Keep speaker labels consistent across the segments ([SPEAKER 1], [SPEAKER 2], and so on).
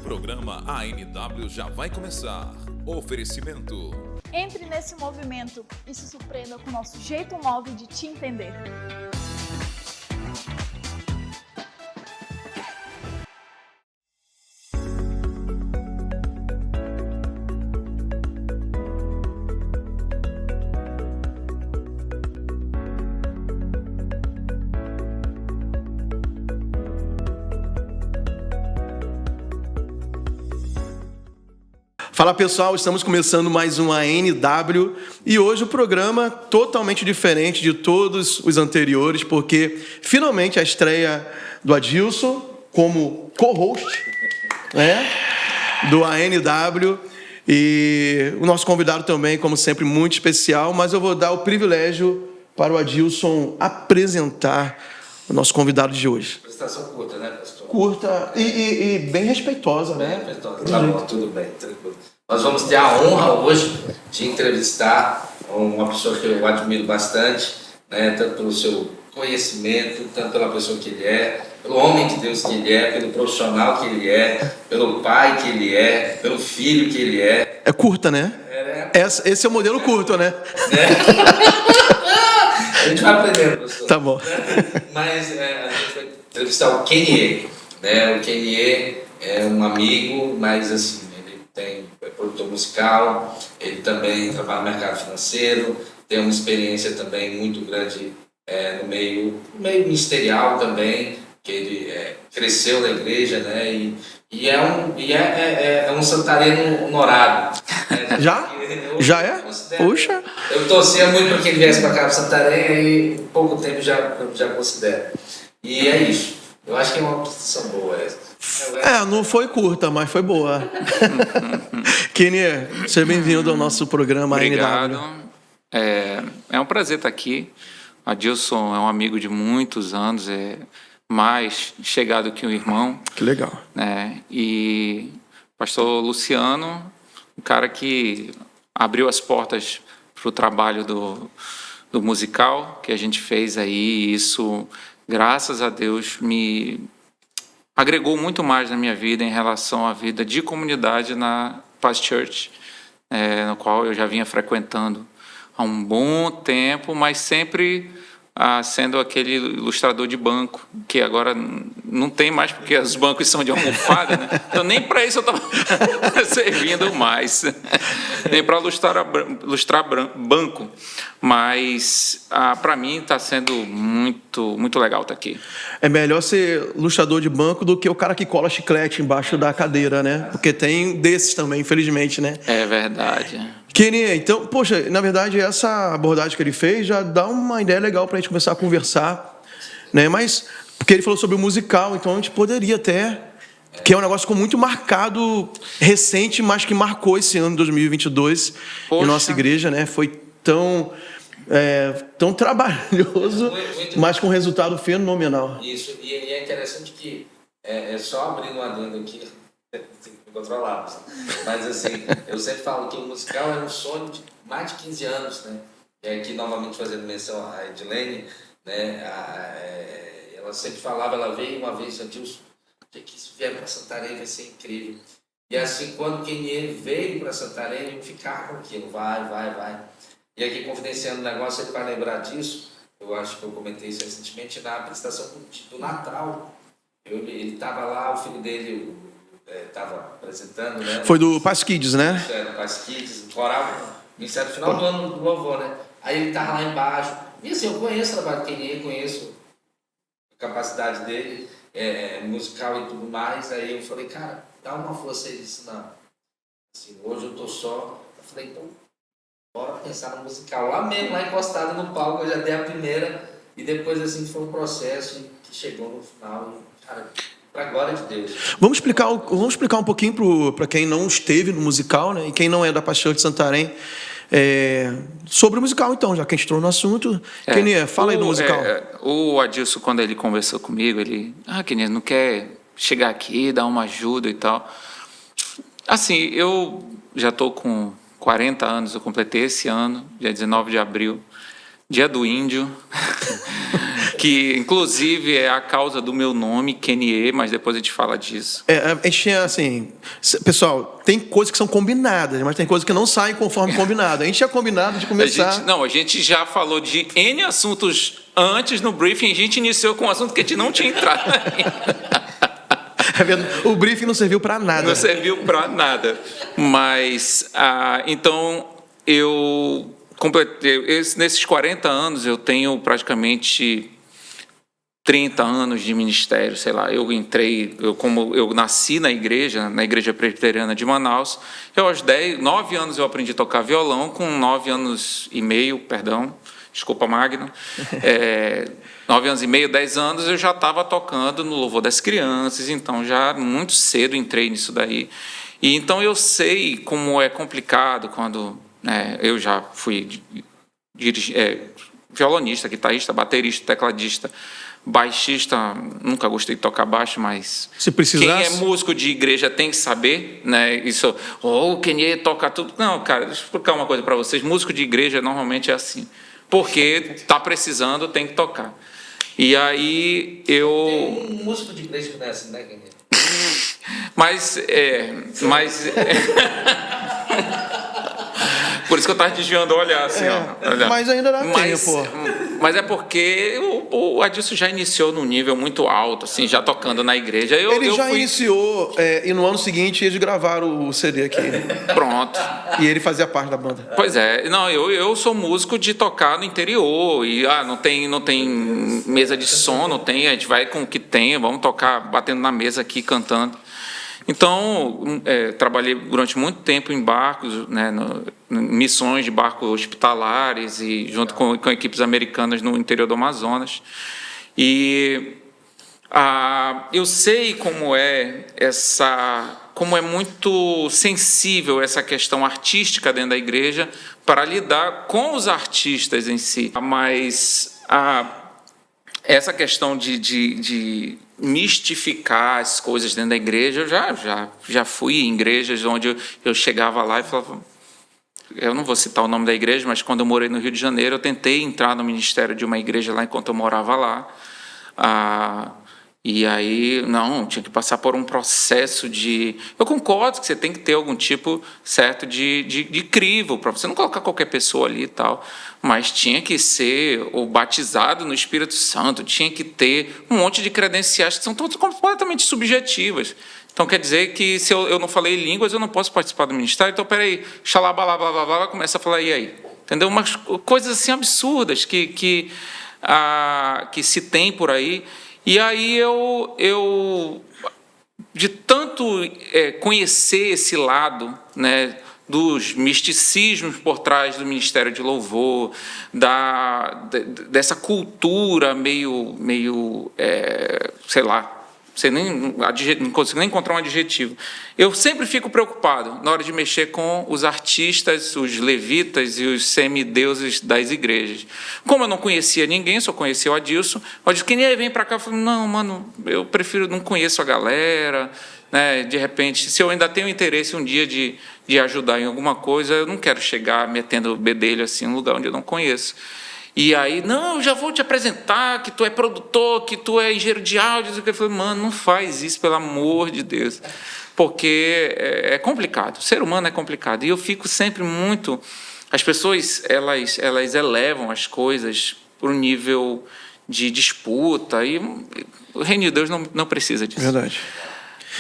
[SPEAKER 1] programa ANW já vai começar. Oferecimento.
[SPEAKER 2] Entre nesse movimento e se surpreenda com o nosso jeito móvel de te entender.
[SPEAKER 3] Fala pessoal, estamos começando mais um ANW e hoje o programa totalmente diferente de todos os anteriores, porque finalmente a estreia do Adilson como co-host, né, do ANW, e o nosso convidado também, como sempre, muito especial, mas eu vou dar o privilégio para o Adilson apresentar o nosso convidado de hoje.
[SPEAKER 4] Apresentação curta, né, pastor?
[SPEAKER 3] Curta e bem respeitosa, né?
[SPEAKER 4] Bem respeitosa. Tá bom, tudo bem, tranquilo. Nós vamos ter a honra hoje de entrevistar uma pessoa que eu admiro bastante, né, tanto pelo seu conhecimento, tanto pela pessoa que ele é, pelo homem de Deus que ele é, pelo profissional que ele é, pelo pai que ele é, pelo filho que ele é.
[SPEAKER 3] É curta, né? Esse é o modelo curto, né?
[SPEAKER 4] A gente vai aprendendo, pastor.
[SPEAKER 3] Tá bom.
[SPEAKER 4] Mas a gente vai entrevistar o Kenier, né? O Kenier é um amigo, mas assim, ele é produtor musical, ele também trabalha no mercado financeiro, tem uma experiência também muito grande no meio ministerial também, que ele cresceu na igreja, né? E é um santareno honorário. Né?
[SPEAKER 3] Já é? Puxa!
[SPEAKER 4] Eu torcia muito para que ele viesse para cá para Santarém e em pouco tempo já considero. E é isso. Eu acho que é uma apresentação boa essa.
[SPEAKER 3] Não foi curta, mas foi boa. Kenier, seja bem-vindo ao nosso programa.
[SPEAKER 5] Obrigado.
[SPEAKER 3] ANW.
[SPEAKER 5] É um prazer estar aqui. Adilson é um amigo de muitos anos, é mais chegado que um irmão.
[SPEAKER 3] Que legal.
[SPEAKER 5] Né? E pastor Luciano, um cara que abriu as portas para o trabalho do musical que a gente fez aí, e isso, graças a Deus, me agregou muito mais na minha vida em relação à vida de comunidade na Paz Church, no qual eu já vinha frequentando há um bom tempo, mas sempre sendo aquele ilustrador de banco, que agora não tem mais, porque os bancos são de almofada, né? Então nem para isso eu estava servindo mais, nem para ilustrar banco, mas para mim está sendo muito, muito legal estar aqui.
[SPEAKER 3] É melhor ser ilustrador de banco do que o cara que cola chiclete embaixo da cadeira, né? Porque tem desses também, infelizmente, né?
[SPEAKER 5] É verdade.
[SPEAKER 3] Kenier, então, poxa, na verdade, essa abordagem que ele fez já dá uma ideia legal para a gente começar a conversar, né? Mas, porque ele falou sobre o musical, então a gente poderia até, que é um negócio muito marcado, recente, mas que marcou esse ano de 2022 em nossa igreja, né? Foi tão trabalhoso, mas com resultado fenomenal.
[SPEAKER 4] Isso, e é interessante que, só abrindo um adendo aqui, controlado. Mas assim, eu sempre falo que o musical é um sonho de mais de 15 anos, né? E aqui, novamente, fazendo menção à Edilene, né? Ela sempre falava, ela veio uma vez, Adilson, que se vier para Santarém vai ser incrível. E assim, quando o Kenier veio para Santarém, eu ficava com aquilo, vai. E aqui, confidenciando o negócio, ele vai lembrar disso, eu acho que eu comentei isso recentemente, na apresentação do Natal. Ele estava lá, o filho dele estava apresentando, né?
[SPEAKER 3] Foi do Paz Kids, né?
[SPEAKER 4] Do Paz Kids, coral, Ministério final do ano do louvor, né? Aí ele estava lá embaixo. E assim, eu conheço o trabalho do Kenier, conheço a capacidade dele, musical e tudo mais. Aí eu falei, cara, dá uma força aí disso, não. Assim, hoje eu tô só. Eu falei, então, bora pensar no musical. Lá mesmo, lá encostado no palco, eu já dei a primeira. E depois, assim, foi um processo que chegou no final. E, cara, para a glória de Deus.
[SPEAKER 3] Vamos explicar um pouquinho para quem não esteve no musical, né, e quem não é da Paixão de Santarém, sobre o musical, então, já que a gente entrou no assunto. Kenier, fala aí do musical.
[SPEAKER 5] O Adilson, quando ele conversou comigo, ele... Kenier, não quer chegar aqui, dar uma ajuda e tal. Assim, eu já estou com 40 anos, eu completei esse ano, dia 19 de abril. Dia do Índio, que inclusive é a causa do meu nome, Kenie, mas depois a gente fala disso.
[SPEAKER 3] A gente tinha, assim... Pessoal, tem coisas que são combinadas, mas tem coisas que não saem conforme combinado. A gente tinha combinado de começar...
[SPEAKER 5] A gente já falou de N assuntos antes no briefing, a gente iniciou com um assunto que a gente não tinha entrado ainda.
[SPEAKER 3] O briefing não serviu para nada.
[SPEAKER 5] Não serviu para nada. Mas, então, eu completei... Nesses 40 anos, eu tenho praticamente 30 anos de ministério, sei lá. Eu nasci na igreja presbiteriana de Manaus. Aos 9 anos eu aprendi a tocar violão, com 9 anos e meio, desculpa, Magno, 9 anos e meio, 10 anos, eu já estava tocando no Louvor das Crianças, então já muito cedo entrei nisso daí. E então eu sei como é complicado quando eu já fui violonista, guitarrista, baterista, tecladista, baixista, nunca gostei de tocar baixo, mas
[SPEAKER 3] se precisasse...
[SPEAKER 5] quem é músico de igreja tem que saber, né? Isso, o Kenie toca tudo. Não, cara, deixa eu explicar uma coisa para vocês. Músico de igreja normalmente é assim, porque está precisando, tem que tocar. E aí eu...
[SPEAKER 4] Tem um músico de igreja que não é assim, né, Kenie?
[SPEAKER 5] Por isso que eu estava desviando o olhar, assim, olhar.
[SPEAKER 3] Mas ainda dá tempo.
[SPEAKER 5] Mas é porque o Adilson já iniciou num nível muito alto, assim, já tocando na igreja.
[SPEAKER 3] Ele já iniciou, e no ano seguinte eles gravaram o CD aqui.
[SPEAKER 5] Pronto.
[SPEAKER 3] E ele fazia parte da banda.
[SPEAKER 5] Pois é. Não, eu sou músico de tocar no interior. E não tem mesa de som, não tem. A gente vai com o que tem, vamos tocar batendo na mesa aqui, cantando. Então, trabalhei durante muito tempo em barcos, né, missões de barcos hospitalares e junto com equipes americanas no interior do Amazonas. E eu sei como é muito sensível essa questão artística dentro da igreja para lidar com os artistas em si. Mas essa questão de mistificar as coisas dentro da igreja, eu já fui em igrejas onde eu chegava lá e falava... Eu não vou citar o nome da igreja, mas quando eu morei no Rio de Janeiro, eu tentei entrar no ministério de uma igreja lá enquanto eu morava lá. E aí, tinha que passar por um processo de... Eu concordo que você tem que ter algum tipo certo de crivo, para você não colocar qualquer pessoa ali e tal, mas tinha que ser o batizado no Espírito Santo, tinha que ter um monte de credenciais que são todas completamente subjetivas. Então, quer dizer que se eu não falei línguas, eu não posso participar do ministério. Então, peraí, xalá, blá, blá, blá, blá, começa a falar, e aí? Entendeu? Umas coisas assim absurdas que se tem por aí. E aí eu de tanto conhecer esse lado, né, dos misticismos por trás do Ministério de Louvor, dessa cultura meio sei lá, não consigo nem encontrar um adjetivo. Eu sempre fico preocupado na hora de mexer com os artistas, os levitas e os semideuses das igrejas. Como eu não conhecia ninguém, só conhecia o Adilson, quem vem para cá, eu falei, não, mano, eu prefiro, não conheço a galera, né? De repente, se eu ainda tenho interesse um dia de ajudar em alguma coisa, eu não quero chegar metendo o bedelho assim em um lugar onde eu não conheço. E aí, eu já vou te apresentar que tu é produtor, que tu é engenheiro de áudio. Eu falei, mano, não faz isso, pelo amor de Deus. Porque é complicado, o ser humano é complicado. E eu fico sempre muito... As pessoas, elas elevam as coisas para um nível de disputa. E o reino de Deus não precisa disso.
[SPEAKER 3] Verdade.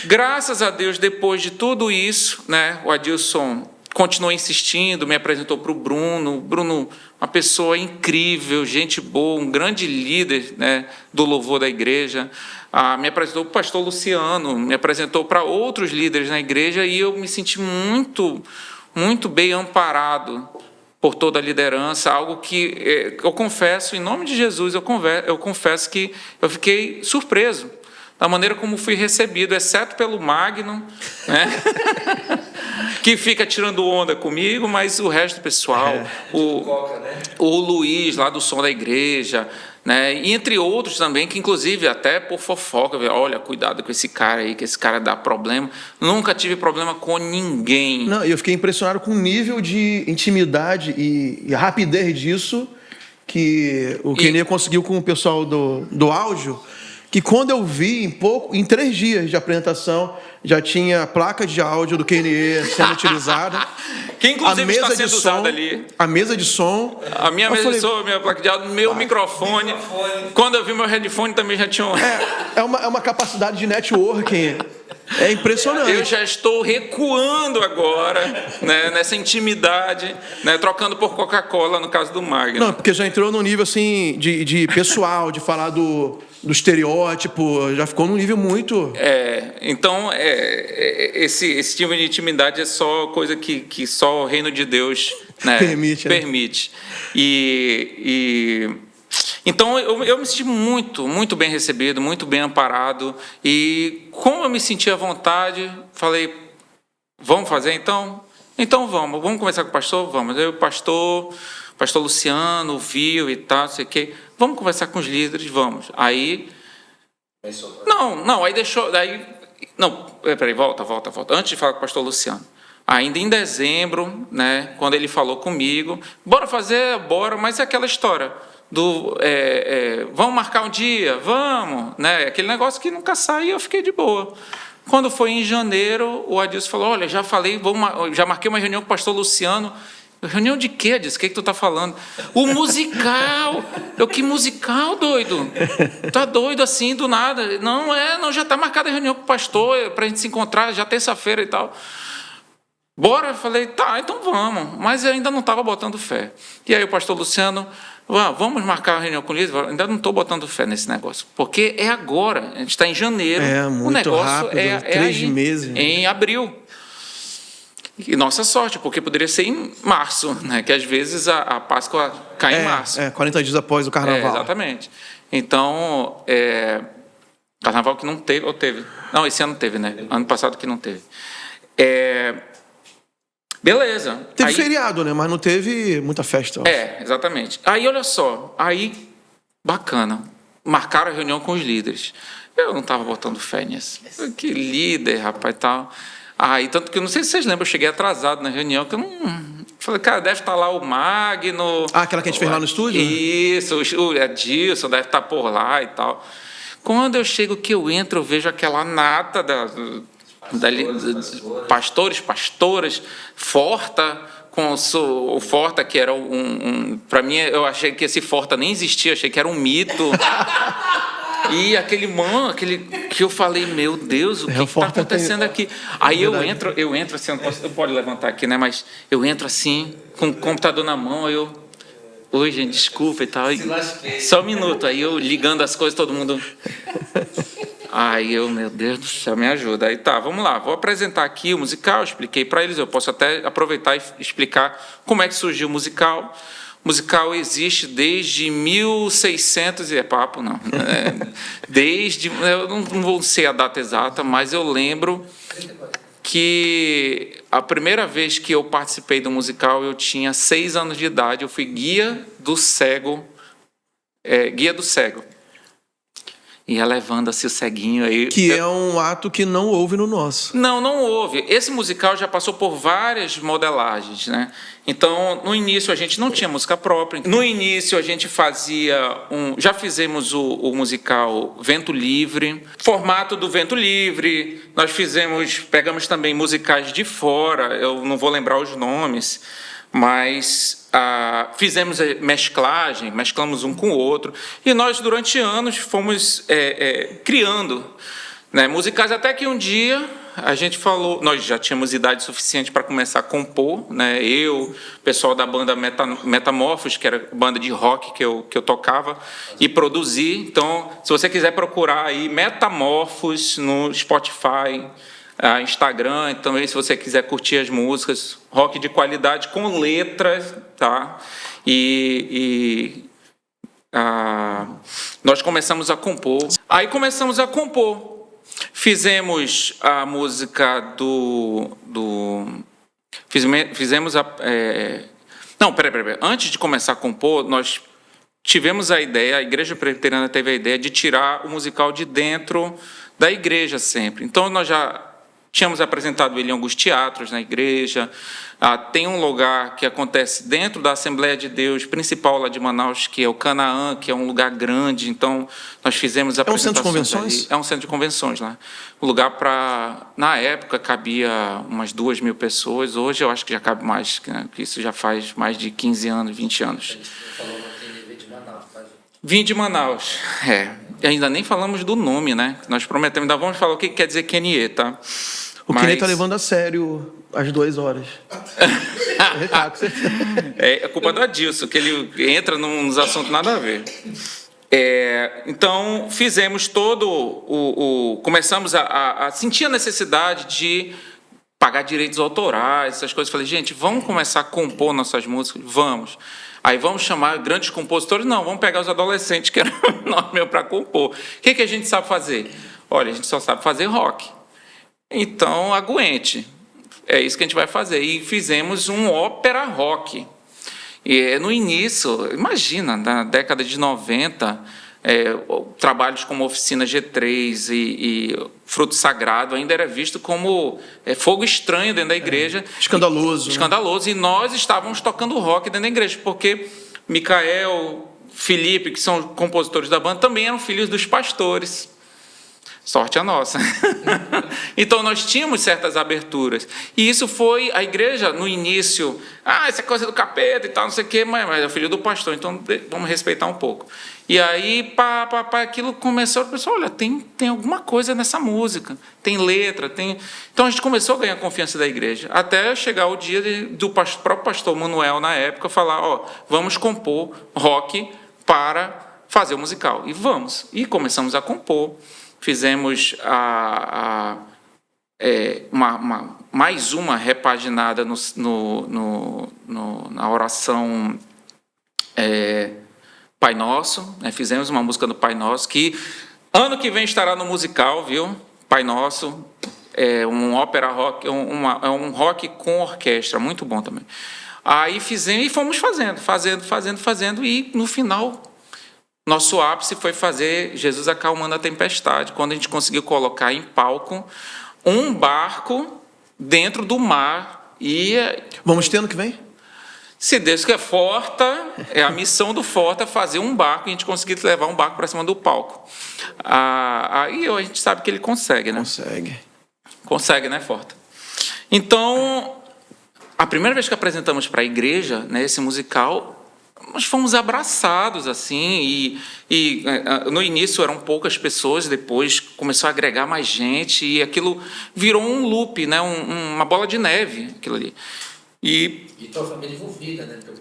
[SPEAKER 5] Graças a Deus, depois de tudo isso, né, o Adilson continuou insistindo, me apresentou para o Bruno. Bruno, uma pessoa incrível, gente boa, um grande líder, né, do louvor da igreja. Me apresentou para o pastor Luciano, me apresentou para outros líderes na igreja e eu me senti muito, muito bem amparado por toda a liderança, algo que eu confesso, em nome de Jesus, eu confesso que eu fiquei surpreso da maneira como fui recebido, exceto pelo Magno, né? Que fica tirando onda comigo, mas o resto do pessoal, o Luiz, lá do Som da Igreja, né? E entre outros também, que inclusive até por fofoca, olha, cuidado com esse cara aí, que esse cara dá problema. Nunca tive problema com ninguém.
[SPEAKER 3] Não, eu fiquei impressionado com o nível de intimidade e a rapidez disso. que o Kenê conseguiu com o pessoal do áudio, que quando eu vi, em 3 dias de apresentação, já tinha placa de áudio do Kenê sendo utilizada.
[SPEAKER 5] Que inclusive está sendo usada ali.
[SPEAKER 3] A mesa de som.
[SPEAKER 5] A minha mesa de som, minha placa de áudio, meu microfone. Quando eu vi meu headphone também já tinha um...
[SPEAKER 3] É uma capacidade de networking. É impressionante.
[SPEAKER 5] Eu já estou recuando agora, né, nessa intimidade, né, trocando por Coca-Cola, no caso do Magno.
[SPEAKER 3] Não, porque já entrou no nível assim de pessoal, de falar do estereótipo, já ficou num nível muito...
[SPEAKER 5] Então, esse tipo de intimidade é só coisa que só o reino de Deus, né, permite. Então, eu me senti muito, muito bem recebido, muito bem amparado. E como eu me senti à vontade, falei, vamos fazer então? Então vamos conversar com o pastor? Vamos. Aí o pastor Luciano viu e tal, não sei o quê. Vamos conversar com os líderes, vamos. Aí... Aí deixou... Peraí, volta. Antes de falar com o pastor Luciano. Ainda em dezembro, né, quando ele falou comigo, bora, mas é aquela história... vamos marcar um dia, vamos, né? Aquele negócio que nunca sai, eu fiquei de boa. Quando foi em janeiro, o Adilson falou, olha, já marquei uma reunião com o pastor Luciano. Reunião de quê, Adilson? O que tu tá falando? O musical. Que musical, doido? Tá doido assim, do nada? Não, já tá marcada a reunião com o pastor, pra gente se encontrar já terça-feira e tal. Bora? Eu falei, tá, então vamos. Mas eu ainda não estava botando fé. E aí o pastor Luciano, vamos marcar a reunião com o líder? Ainda não estou botando fé nesse negócio. Porque é agora, a gente está em janeiro.
[SPEAKER 3] Muito
[SPEAKER 5] o negócio
[SPEAKER 3] rápido, 3 meses.
[SPEAKER 5] Em abril. E nossa sorte, porque poderia ser em março, né? Que às vezes a Páscoa cai em março.
[SPEAKER 3] 40 dias após o Carnaval.
[SPEAKER 5] Exatamente. Então, Carnaval que não teve, ou teve? Não, esse ano teve, né? Ano passado que não teve. Beleza.
[SPEAKER 3] Teve feriado, né? Mas não teve muita festa.
[SPEAKER 5] Exatamente. Aí, olha só. Bacana. Marcaram a reunião com os líderes. Eu não estava botando fé nisso. Que líder, rapaz, e tal. Tanto que eu não sei se vocês lembram, eu cheguei atrasado na reunião, que eu não... Falei, cara, deve estar lá o Magno...
[SPEAKER 3] aquela que a gente fez lá no estúdio?
[SPEAKER 5] Isso, o Edilson deve estar por lá e tal. Quando eu chego, que eu entro, eu vejo aquela nata pastoras, Forta, com o Forta, que era para mim, eu achei que esse Forta nem existia, achei que era um mito. E aquele que eu falei, meu Deus, o que está acontecendo aqui? Aí eu entro assim, não pode levantar aqui, né? Mas eu entro assim, com o computador na mão, oi, gente, desculpa e tal. Só um minuto, aí eu ligando as coisas, todo mundo... meu Deus do céu, me ajuda. Aí tá, vamos lá, vou apresentar aqui o musical, expliquei para eles, eu posso até aproveitar e explicar como é que surgiu o musical. O musical existe desde 1600, e é papo, não. Eu não sei a data exata, mas eu lembro que a primeira vez que eu participei do musical, eu tinha 6 anos de idade, eu fui guia do cego. Ia levando-se o ceguinho aí.
[SPEAKER 3] Que é um ato que não houve no nosso.
[SPEAKER 5] Não houve. Esse musical já passou por várias modelagens, né? Então, no início, a gente não tinha música própria. No início, a gente fazia já fizemos o musical Vento Livre. Formato do Vento Livre. Nós pegamos também musicais de fora. Eu não vou lembrar os nomes. Mas fizemos mesclamos um com o outro, e nós, durante anos, fomos criando, né, musicais, até que um dia a gente falou, nós já tínhamos idade suficiente para começar a compor, né, o pessoal da banda Metamorfos, que era banda de rock que eu tocava, e produzi. Então, se você quiser procurar aí Metamorfos no Spotify, Instagram, também, se você quiser curtir as músicas, rock de qualidade com letras, tá? Nós começamos a compor. Aí começamos a compor. Fizemos a música fizemos a... Não, peraí. Antes de começar a compor, nós tivemos a ideia, a Igreja Presbiteriana teve a ideia de tirar o musical de dentro da igreja sempre. Então, nós já Tínhamos apresentado ele em alguns teatros na igreja. Tem um lugar que acontece dentro da Assembleia de Deus principal lá de Manaus, que é o Canaã, que é um lugar grande. Então, nós fizemos apresentações.
[SPEAKER 3] É um centro de convenções?
[SPEAKER 5] Ali. É um centro de convenções lá. O lugar para... Na época, cabia umas 2.000 pessoas. Hoje, eu acho que já cabe mais, né? Que isso já faz mais de 15 anos, 20 anos. Vim de Manaus. E ainda nem falamos do nome, né? Nós prometemos, ainda vamos falar o que quer dizer Kenie, tá?
[SPEAKER 3] O Kenie está levando a sério as 2 horas.
[SPEAKER 5] É culpa do Adilson, que ele entra nos assuntos nada a ver. Então, fizemos começamos a sentir a necessidade de pagar direitos autorais, essas coisas. Falei, gente, vamos começar a compor nossas músicas? Vamos. Aí vamos chamar grandes compositores? Não, vamos pegar os adolescentes, que eram nós mesmo para compor. O que a gente sabe fazer? Olha, a gente só sabe fazer rock. Então, aguente. É isso que a gente vai fazer. E fizemos um ópera rock. E no início, imagina, na década de 90, trabalhos como Oficina G3 e Fruto Sagrado ainda era visto como fogo estranho dentro da igreja.
[SPEAKER 3] Escandaloso.
[SPEAKER 5] Escandaloso. Né? E nós estávamos tocando rock dentro da igreja, porque Micael, Felipe, que são compositores da banda, também eram filhos dos pastores. Sorte a nossa. Então, nós tínhamos certas aberturas. E isso foi, a igreja, no início, essa coisa do capeta e tal, não sei o quê, mas é o filho do pastor, então vamos respeitar um pouco. E aí, aquilo começou, o pessoal, olha, tem alguma coisa nessa música, tem letra, tem... Então, a gente começou a ganhar confiança da igreja, até chegar o dia do próprio pastor Manuel, na época, falar, vamos compor rock para fazer o musical. E vamos. E começamos a compor. Fizemos mais uma repaginada na oração Pai Nosso. Né? Fizemos uma música do Pai Nosso, que ano que vem estará no musical, viu? Pai Nosso. É um ópera rock, é um rock com orquestra, muito bom também. Aí fizemos e fomos fazendo, e no final... Nosso ápice foi fazer Jesus Acalmando a Tempestade, quando a gente conseguiu colocar em palco um barco dentro do mar.
[SPEAKER 3] Vamos ter ano que vem?
[SPEAKER 5] Se Deus quer, Forta, é a missão do Forta fazer um barco, e a gente conseguir levar um barco para cima do palco. Aí a gente sabe que ele consegue, né? Consegue, né, Forta? Então, a primeira vez que apresentamos para a igreja, né, esse musical... Nós fomos abraçados, assim, e no início eram poucas pessoas, depois começou a agregar mais gente, e aquilo virou um loop, né? Uma bola de neve, aquilo ali.
[SPEAKER 4] E tua família envolvida, né? Teu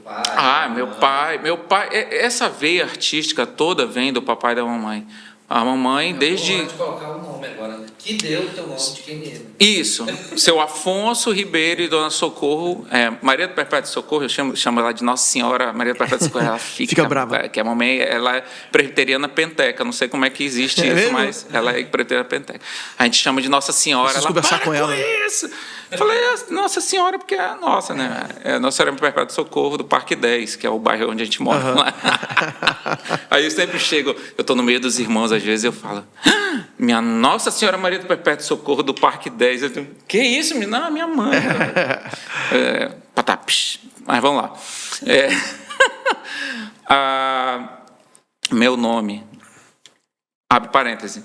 [SPEAKER 4] pai...
[SPEAKER 5] Meu pai... Essa veia artística toda vem do papai e da mamãe. A mamãe, desde...
[SPEAKER 4] Pode colocar o nome agora, né? Que deu o teu nome de Kenie.
[SPEAKER 5] Isso. Seu Afonso Ribeiro e Dona Socorro. Maria do Perpétuo Socorro, eu chamo ela de Nossa Senhora Maria do Perpétuo Socorro. Ela fica
[SPEAKER 3] brava.
[SPEAKER 5] Que a mamãe, ela é presbiteriana penteca. Não sei como é que existe isso,
[SPEAKER 3] mesmo?
[SPEAKER 5] mas ela é presbiteriana penteca. A gente chama de Nossa Senhora.
[SPEAKER 3] Preciso conversar com ela.
[SPEAKER 5] Isso. Eu falei, Nossa Senhora, porque é a nossa, né? É Nossa Senhora do Perpétuo Socorro do Parque 10, que é o bairro onde a gente mora. Uhum. Aí eu sempre chego, eu estou no meio dos irmãos, às vezes eu falo, minha Nossa Senhora Maria do Perpétuo Socorro do Parque 10. Eu digo, que isso, menina? Não, minha mãe. Mas vamos lá. Meu nome, abre parêntese,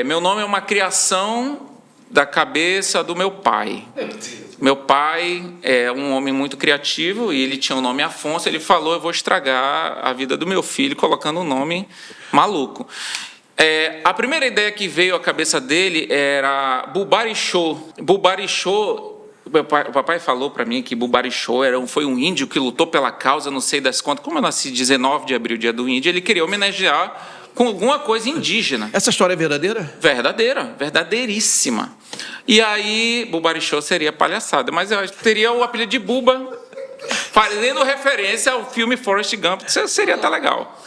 [SPEAKER 5] meu nome é uma criação da cabeça do meu pai. Meu pai é um homem muito criativo e ele tinha o nome Afonso. Ele falou, eu vou estragar a vida do meu filho colocando um nome maluco. A primeira ideia que veio à cabeça dele era Bubarichô. Bubarichô, o papai falou para mim que Bubarichô foi um índio que lutou pela causa, não sei das contas. Como eu nasci 19 de abril, dia do índio, ele queria homenagear com alguma coisa indígena.
[SPEAKER 3] Essa história é verdadeira?
[SPEAKER 5] Verdadeira, verdadeiríssima. E aí, Bubarichô seria palhaçada, mas eu teria o apelido de Buba, fazendo referência ao filme Forrest Gump, isso seria até legal.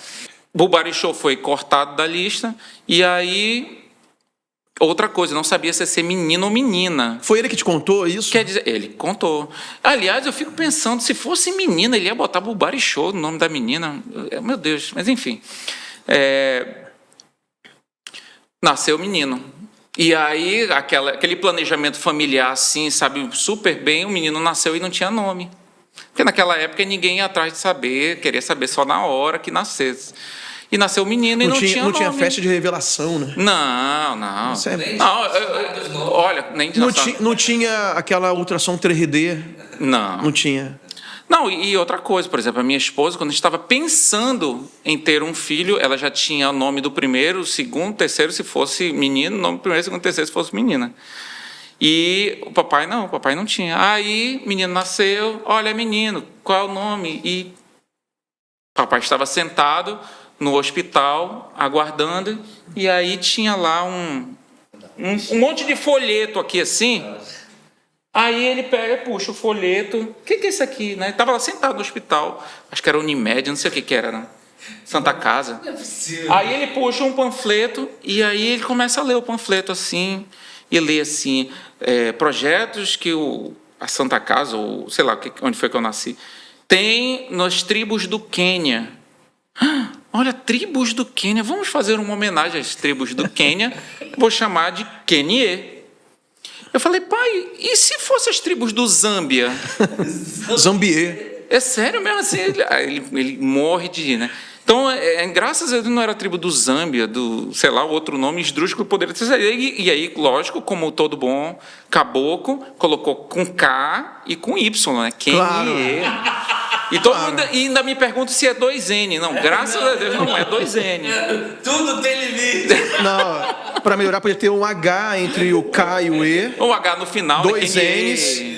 [SPEAKER 5] Bubarichô foi cortado da lista, e aí, outra coisa, não sabia se ia ser menino ou menina.
[SPEAKER 3] Foi ele que te contou isso?
[SPEAKER 5] Quer dizer, ele contou. Aliás, eu fico pensando, se fosse menina, ele ia botar Bubarichô no nome da menina. Meu Deus, mas enfim. Nasceu menino. E aí, aquele planejamento familiar, assim, sabe, super bem, o menino nasceu e não tinha nome. Porque naquela época ninguém ia atrás de saber, queria saber só na hora que nascesse. E nasceu o menino e não tinha nome.
[SPEAKER 3] Não tinha festa de revelação, né?
[SPEAKER 5] Não.
[SPEAKER 3] Isso é-
[SPEAKER 5] Olha, nem
[SPEAKER 3] Não tinha aquela ultrassom 3D. Não tinha.
[SPEAKER 5] Não, e outra coisa, por exemplo, a minha esposa, quando estava pensando em ter um filho, ela já tinha o nome do primeiro, segundo, terceiro, se fosse menino, nome do primeiro, segundo, terceiro, se fosse menina. E o papai não tinha. Aí, menino nasceu, olha, menino, qual é o nome? E o papai estava sentado no hospital, aguardando, e aí tinha lá um monte de folheto aqui, assim. Aí ele pega e puxa o folheto. O que é isso aqui? Né? Estava lá sentado no hospital. Acho que era Unimed, não sei o que era. Né? Santa Casa. Aí ele puxa um panfleto e aí ele começa a ler o panfleto assim. E lê assim, projetos que a Santa Casa, ou sei lá onde foi que eu nasci, tem nas tribos do Quênia. Olha, tribos do Quênia. Vamos fazer uma homenagem às tribos do Quênia. Vou chamar de Queniê. Eu falei, pai, e se fosse as tribos do Zâmbia?
[SPEAKER 3] Zambiê.
[SPEAKER 5] É sério mesmo assim? Ele morre de rir, né? Então, graças a Deus não era a tribo do Zâmbia, sei lá, outro nome esdrúxulo poderia ser. E aí, lógico, como todo bom caboclo, colocou com K e com Y, né?
[SPEAKER 3] Claro.
[SPEAKER 5] E todo mundo ainda me pergunta se é 2N. Não, graças a Deus não é 2N.
[SPEAKER 4] Tudo tem limite.
[SPEAKER 3] Não, para melhorar, podia ter um H entre o K e o E.
[SPEAKER 5] O H no final.
[SPEAKER 3] 2 N's.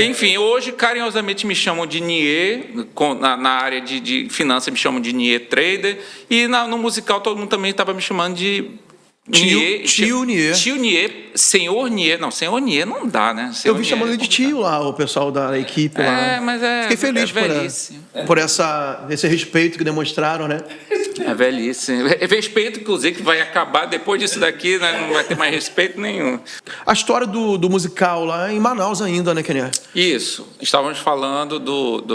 [SPEAKER 5] Enfim, hoje carinhosamente me chamam de Niê, na área de finanças me chamam de Niê Trader, e no musical todo mundo também estava me chamando de
[SPEAKER 3] Tio Niê.
[SPEAKER 5] Tio Niê, Senhor Niê. Não, Senhor Niê não dá, né? Senhor
[SPEAKER 3] Eu vi
[SPEAKER 5] Niê
[SPEAKER 3] chamando ele de tio lá, o pessoal da equipe lá.
[SPEAKER 5] Mas
[SPEAKER 3] Fiquei feliz por esse respeito que demonstraram, né?
[SPEAKER 5] É velhice. É respeito, inclusive, que vai acabar depois disso daqui, né? Não vai ter mais respeito nenhum.
[SPEAKER 3] A história do musical lá em Manaus ainda, né, Kenia?
[SPEAKER 5] Isso. Estávamos falando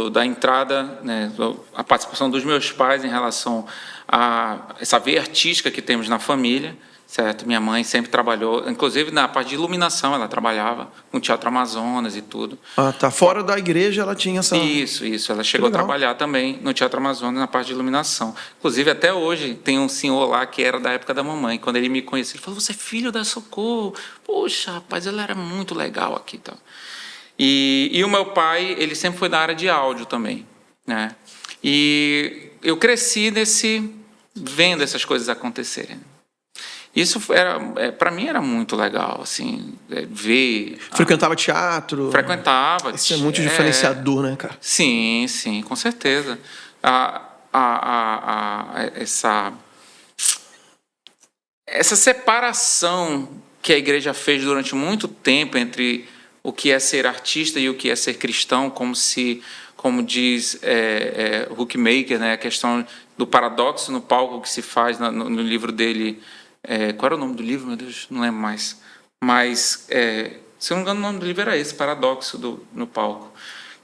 [SPEAKER 5] da entrada, né, a participação dos meus pais em relação a essa veia artística que temos na família, certo? Minha mãe sempre trabalhou, inclusive na parte de iluminação, ela trabalhava no Teatro Amazonas e tudo.
[SPEAKER 3] Ah, tá. Fora da igreja ela tinha essa...
[SPEAKER 5] Isso. Ela chegou a trabalhar também no Teatro Amazonas na parte de iluminação. Inclusive, até hoje, tem um senhor lá que era da época da mamãe. Quando ele me conheceu, ele falou, você é filho da Socorro. Poxa, rapaz, ela era muito legal aqui. Então. E o meu pai, ele sempre foi da área de áudio também, né? E eu cresci vendo essas coisas acontecerem. Isso para mim era muito legal, assim, ver.
[SPEAKER 3] Frequentava teatro.
[SPEAKER 5] Frequentava.
[SPEAKER 3] Isso é muito diferenciador, né, cara?
[SPEAKER 5] Sim, com certeza. Essa separação que a igreja fez durante muito tempo entre o que é ser artista e o que é ser cristão, como diz Huckmaker, né, a questão do paradoxo no palco que se faz no livro dele. Qual era o nome do livro? Meu Deus, não lembro mais. Mas, se eu não me engano, o nome do livro era esse, Paradoxo no Palco.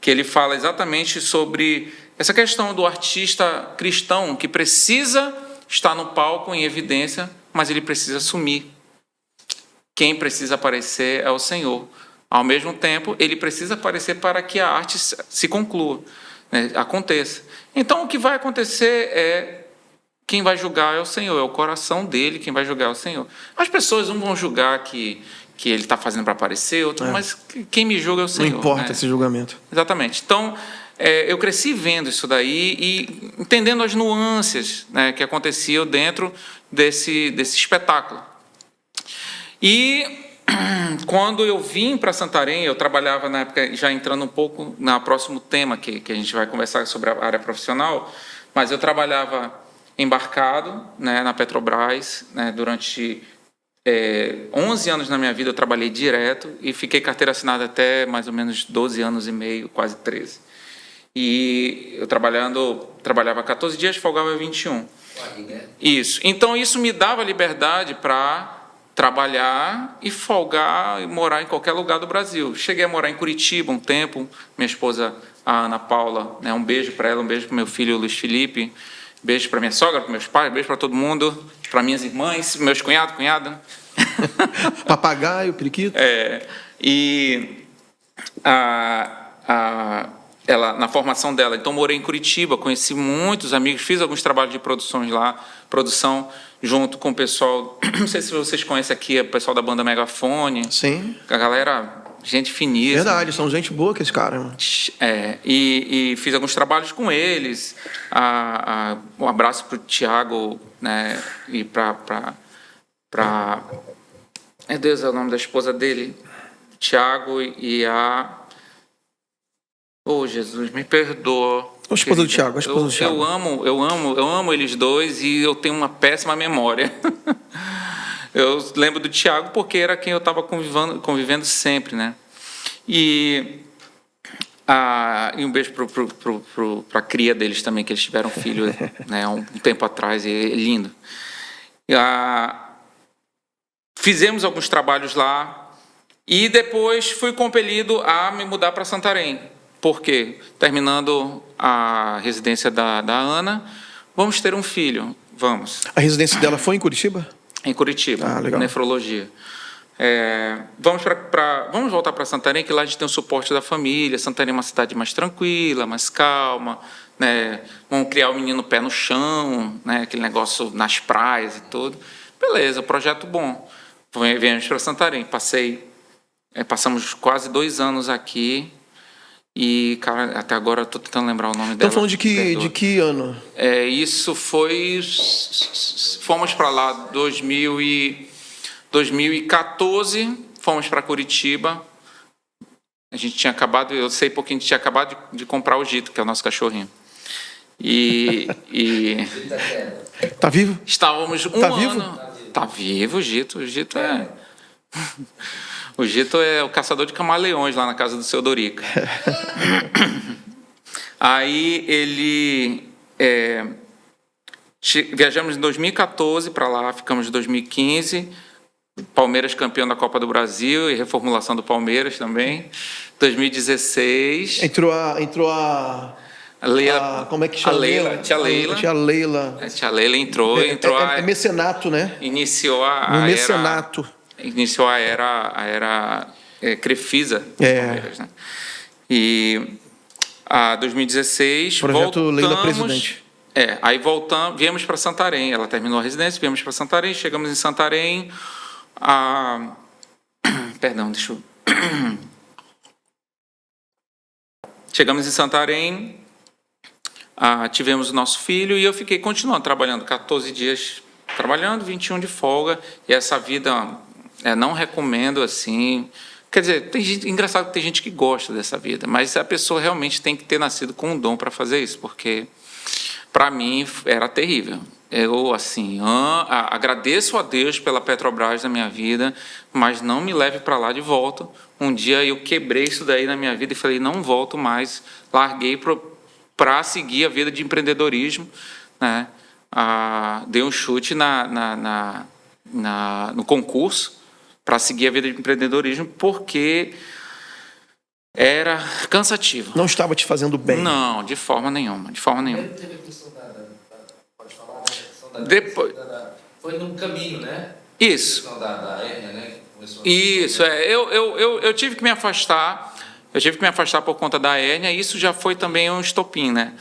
[SPEAKER 5] Que ele fala exatamente sobre essa questão do artista cristão que precisa estar no palco em evidência, mas ele precisa sumir. Quem precisa aparecer é o Senhor. Ao mesmo tempo, ele precisa aparecer para que a arte se conclua, né, aconteça. Então, o que vai acontecer quem vai julgar é o Senhor, é o coração dele, quem vai julgar é o Senhor. As pessoas não vão julgar que ele está fazendo para aparecer, mas quem me julga é o Senhor.
[SPEAKER 3] Não importa,
[SPEAKER 5] né?
[SPEAKER 3] Esse julgamento.
[SPEAKER 5] Exatamente. Então, eu cresci vendo isso daí e entendendo as nuances, né, que aconteciam dentro desse espetáculo. E quando eu vim para Santarém, eu trabalhava na época, já entrando um pouco no próximo tema que a gente vai conversar sobre a área profissional, mas eu trabalhava embarcado, né, na Petrobras, né, durante 11 anos na minha vida eu trabalhei direto e fiquei carteira assinada até mais ou menos 12 anos e meio, quase 13. E eu trabalhava 14 dias, folgava 21. Isso. Então isso me dava liberdade para trabalhar e folgar e morar em qualquer lugar do Brasil. Cheguei a morar em Curitiba um tempo, minha esposa, a Ana Paula, né, um beijo para ela, um beijo para o meu filho Luiz Felipe. Beijo para minha sogra, para meus pais, beijo para todo mundo, para minhas irmãs, meus cunhada.
[SPEAKER 3] Papagaio, periquito.
[SPEAKER 5] E ela, na formação dela, então morei em Curitiba, conheci muitos amigos, fiz alguns trabalhos de produção junto com o pessoal, não sei se vocês conhecem aqui, o pessoal da banda Megafone.
[SPEAKER 3] Sim.
[SPEAKER 5] A galera, gente finíssima.
[SPEAKER 3] Verdade, são gente boa que esse cara, mano.
[SPEAKER 5] E fiz alguns trabalhos com eles. Um abraço para o Thiago, né, e para meu Deus, é o nome da esposa dele, Thiago e a... Oh, Jesus, me perdoa.
[SPEAKER 3] A esposa do Thiago, a esposa do Thiago.
[SPEAKER 5] Eu amo eles dois e eu tenho uma péssima memória. Eu lembro do Thiago porque era quem eu estava convivendo sempre, né? E um beijo para a cria deles também, que eles tiveram filho, né, um tempo atrás, e é lindo. Fizemos alguns trabalhos lá e depois fui compelido a me mudar para Santarém. Por quê? Terminando a residência da Ana, vamos ter um filho, vamos.
[SPEAKER 3] A residência dela foi em Curitiba?
[SPEAKER 5] Em Curitiba,
[SPEAKER 3] legal.
[SPEAKER 5] Nefrologia. Vamos voltar para Santarém, que lá a gente tem o suporte da família. Santarém é uma cidade mais tranquila, mais calma, né? Vamos criar o menino pé no chão, né? Aquele negócio nas praias e tudo. Beleza, projeto bom. Viemos para Santarém, passamos quase 2 anos aqui e, cara, até agora eu estou tentando lembrar o nome dela.
[SPEAKER 3] Estão falando de que ano?
[SPEAKER 5] Isso foi... Fomos para lá 2014, fomos para Curitiba. A gente tinha acabado, eu sei porque a gente tinha acabado de comprar o Gito, que é o nosso cachorrinho.
[SPEAKER 3] Tá vivo?
[SPEAKER 5] Estávamos
[SPEAKER 3] Tá
[SPEAKER 5] ano...
[SPEAKER 3] vivo?
[SPEAKER 5] Tá vivo o Gito. O Gito é... O Gito é o caçador de camaleões lá na casa do seu Dorica. Aí ele... Viajamos em 2014 para lá, ficamos em 2015. Palmeiras campeão da Copa do Brasil e reformulação do Palmeiras também. 2016... Entrou a Leila,
[SPEAKER 3] como é que chama?
[SPEAKER 5] Tia Leila.
[SPEAKER 3] Tia Leila.
[SPEAKER 5] A tia Leila entrou
[SPEAKER 3] É mecenato, né?
[SPEAKER 5] Iniciou
[SPEAKER 3] mecenato.
[SPEAKER 5] Iniciou a era Crefisa do Palmeiras, né? E a 2016
[SPEAKER 3] projeto
[SPEAKER 5] voltamos,
[SPEAKER 3] Leila Presidente.
[SPEAKER 5] Aí voltamos, viemos para Santarém. Ela terminou a residência, viemos para Santarém, chegamos em Santarém. Perdão, deixa eu... Chegamos em Santarém, tivemos o nosso filho e eu fiquei continuando trabalhando 14 dias trabalhando, 21 de folga, e essa vida não recomendo assim. Quer dizer, engraçado que tem gente que gosta dessa vida, mas a pessoa realmente tem que ter nascido com um dom para fazer isso, porque para mim era terrível. Eu, assim, agradeço a Deus pela Petrobras na minha vida, mas não me leve para lá de volta. Um dia eu quebrei isso daí na minha vida e falei, não volto mais. Larguei para seguir a vida de empreendedorismo, né? Dei um chute no concurso para seguir a vida de empreendedorismo, porque era cansativo.
[SPEAKER 3] Não estava te fazendo bem?
[SPEAKER 5] Não, de forma nenhuma.
[SPEAKER 4] Teve a questão pode falar, né? A questão foi num caminho, né?
[SPEAKER 5] Isso.
[SPEAKER 4] A questão da hérnia, né?
[SPEAKER 5] Isso, eu tive que me afastar. Eu tive que me afastar por conta da hérnia, e isso já foi também um estopim, né?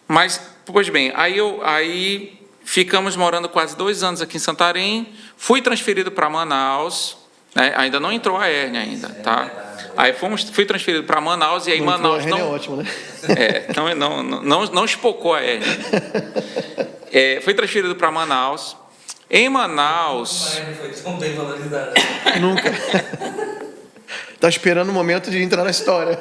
[SPEAKER 5] Mas, pois bem, aí ficamos morando quase 2 anos aqui em Santarém, fui transferido para Manaus, né? Ainda não entrou a hérnia ainda, tá? Aí fui transferido para Manaus, e aí Manaus não...
[SPEAKER 3] É ótimo, né?
[SPEAKER 5] Não espocou a hérnia. Fui transferido para Manaus. Em Manaus...
[SPEAKER 4] Não foi tão bem valorizada.
[SPEAKER 3] Nunca. Tá esperando o momento de entrar na história.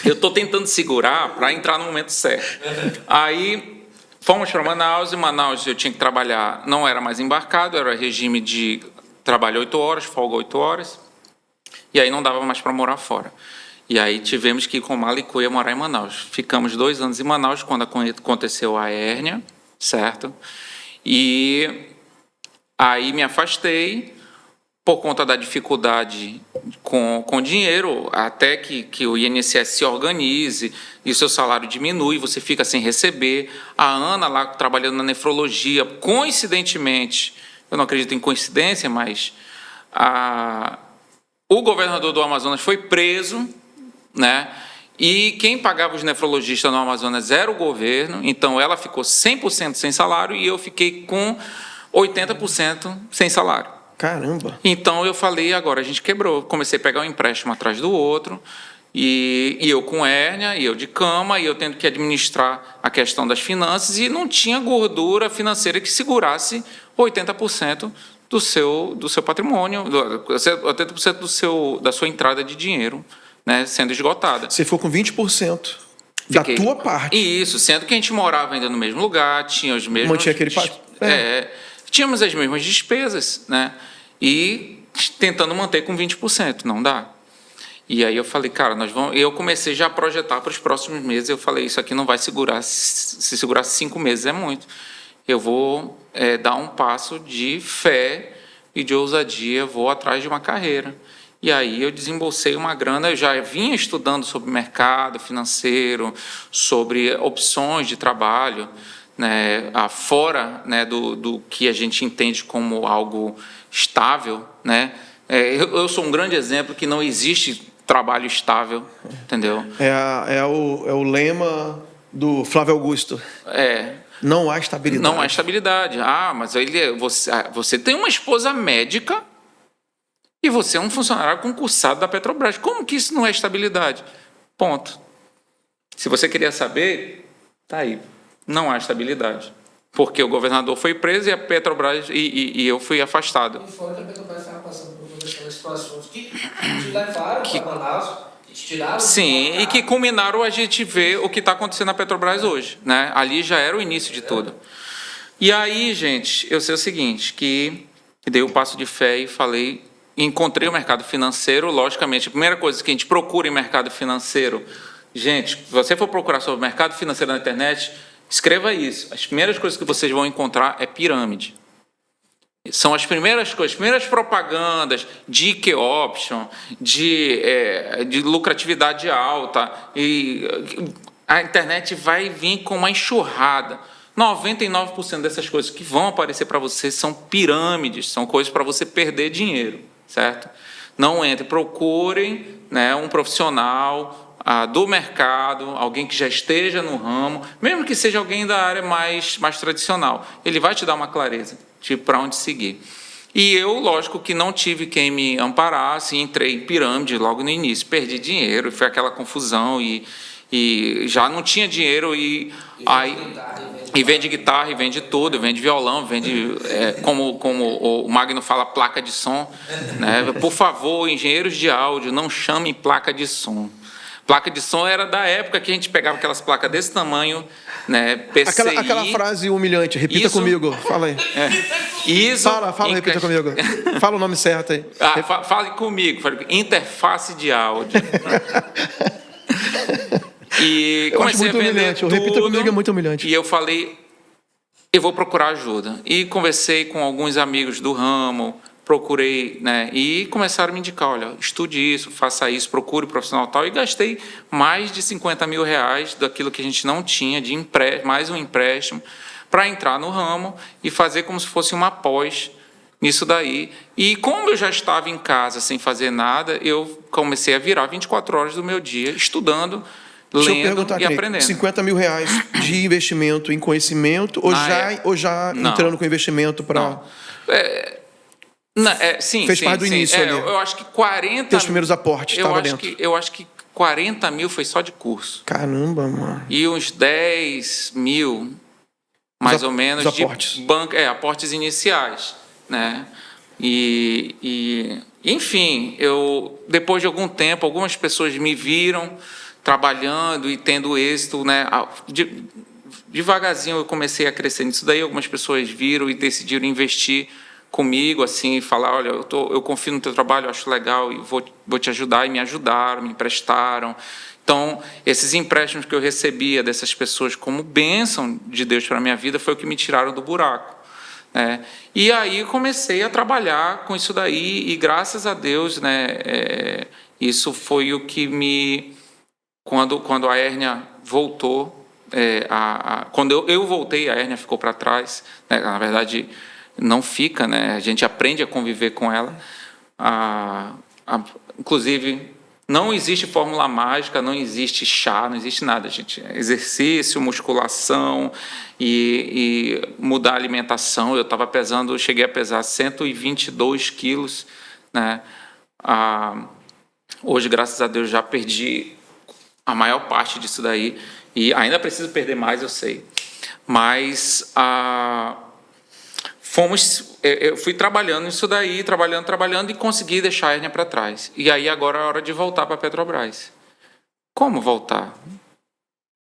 [SPEAKER 5] Eu estou tentando segurar para entrar no momento certo. Aí fomos para Manaus. Em Manaus eu tinha que trabalhar, não era mais embarcado, era regime de trabalho 8 horas, folga 8 horas. E aí não dava mais para morar fora. E aí tivemos que ir com mala e cuia morar em Manaus. Ficamos 2 anos em Manaus quando aconteceu a hérnia, certo? E aí me afastei por conta da dificuldade com dinheiro, até que o INSS se organize e o seu salário diminui, você fica sem receber. A Ana lá trabalhando na nefrologia, coincidentemente, eu não acredito em coincidência, mas o governador do Amazonas foi preso, né? E quem pagava os nefrologistas no Amazonas era o governo, então ela ficou 100% sem salário e eu fiquei com 80% sem salário.
[SPEAKER 3] Caramba!
[SPEAKER 5] Então eu falei, agora a gente quebrou. Comecei a pegar um empréstimo atrás do outro, e eu com hérnia, e eu de cama, e eu tendo que administrar a questão das finanças, e não tinha gordura financeira que segurasse 80% do seu patrimônio, 80% da sua entrada de dinheiro, né, sendo esgotada.
[SPEAKER 3] Você ficou com 20% da tua parte.
[SPEAKER 5] Isso, sendo que a gente morava ainda no mesmo lugar, tinha os mesmos...
[SPEAKER 3] Mantinha aquele
[SPEAKER 5] tínhamos as mesmas despesas, né? E tentando manter com 20%, não dá. E aí eu falei, cara, eu comecei já a projetar para os próximos meses, eu falei, isso aqui não vai segurar, se segurar 5 meses é muito. Eu vou dar um passo de fé e de ousadia, vou atrás de uma carreira. E aí eu desembolsei uma grana, eu já vinha estudando sobre mercado financeiro, sobre opções de trabalho, né, fora, né, do que a gente entende como algo estável, né? Eu sou um grande exemplo que não existe trabalho estável, entendeu?
[SPEAKER 3] É o lema do Flávio Augusto. Não há estabilidade.
[SPEAKER 5] Não há estabilidade. Mas você tem uma esposa médica e você é um funcionário concursado da Petrobras. Como que isso não é estabilidade? Ponto. Se você queria saber, tá aí. Não há estabilidade. Porque o governador foi preso e a Petrobras e eu fui afastado.
[SPEAKER 4] E fora que a Petrobras estava passando por todas aquelas situações que te levaram para Manaus, que te tiraram...
[SPEAKER 5] Sim, e que culminaram a gente ver o que está acontecendo na Petrobras hoje, né? Ali já era o início de tudo. E aí, gente, eu sei o seguinte, que dei o passo de fé e falei, encontrei o mercado financeiro, logicamente, a primeira coisa que a gente procura em mercado financeiro, gente, se você for procurar sobre mercado financeiro na internet, escreva isso. As primeiras coisas que vocês vão encontrar é pirâmide. São as primeiras coisas, as primeiras propagandas de IK Option, de lucratividade alta. E a internet vai vir com uma enxurrada. 99% dessas coisas que vão aparecer para você são pirâmides, são coisas para você perder dinheiro, certo? Não entre, procurem, né, um profissional do mercado, alguém que já esteja no ramo, mesmo que seja alguém da área mais tradicional, ele vai te dar uma clareza de para onde seguir. E eu, lógico que não tive quem me amparasse, entrei em pirâmide logo no início, perdi dinheiro, foi aquela confusão e já não tinha dinheiro e vende guitarra, e vende tudo, vende violão, vende, como o Magno fala, placa de som, né? Por favor, engenheiros de áudio, não chamem placa de som. Placa de som era da época que a gente pegava aquelas placas desse tamanho, né? PCI.
[SPEAKER 3] Aquela frase humilhante, repita comigo, fala aí. Fala, repita comigo. Fala o nome certo aí.
[SPEAKER 5] Fale comigo, interface de áudio. E comecei a vender tudo.
[SPEAKER 3] Repita comigo, é muito humilhante.
[SPEAKER 5] E eu falei, eu vou procurar ajuda. E conversei com alguns amigos do ramo, procurei, né, e começaram a me indicar, olha, estude isso, faça isso, procure profissional tal, e gastei mais de 50 mil reais daquilo que a gente não tinha, mais um empréstimo, para entrar no ramo e fazer como se fosse uma pós nisso daí. E como eu já estava em casa sem fazer nada, eu comecei a virar 24 horas do meu dia estudando, lendo e aprendendo.
[SPEAKER 3] 50 mil reais de investimento em conhecimento ou já entrando com investimento para...
[SPEAKER 5] Sim,
[SPEAKER 3] fez parte do início ali.
[SPEAKER 5] Eu acho que 40...
[SPEAKER 3] Teus primeiros aportes estavam dentro.
[SPEAKER 5] Eu acho que 40 mil foi só de curso.
[SPEAKER 3] Caramba, mano.
[SPEAKER 5] E uns 10 mil, mais ou menos,
[SPEAKER 3] de aportes.
[SPEAKER 5] Aportes iniciais, né? Enfim, depois de algum tempo, algumas pessoas me viram trabalhando e tendo êxito, né? Devagarzinho eu comecei a crescer nisso daí, algumas pessoas viram e decidiram investir comigo, assim, falar, olha, eu confio no teu trabalho, eu acho legal e vou te ajudar, e me ajudaram, me emprestaram. Então, esses empréstimos que eu recebia dessas pessoas como bênção de Deus para a minha vida foi o que me tiraram do buraco, né? E aí comecei a trabalhar com isso daí e, graças a Deus, né, isso foi o que me... Quando a hérnia voltou, quando eu voltei, a hérnia ficou para trás, né? Na verdade... não fica, né? A gente aprende a conviver com ela. Inclusive, não existe fórmula mágica, não existe chá, não existe nada, gente. Exercício, musculação e mudar a alimentação. Eu estava pesando, eu cheguei a pesar 122 quilos, né? Hoje, graças a Deus, já perdi a maior parte disso daí. E ainda preciso perder mais, eu sei. Mas eu fui trabalhando isso daí, trabalhando e consegui deixar a hérnia para trás. E aí agora é a hora de voltar para a Petrobras. Como voltar?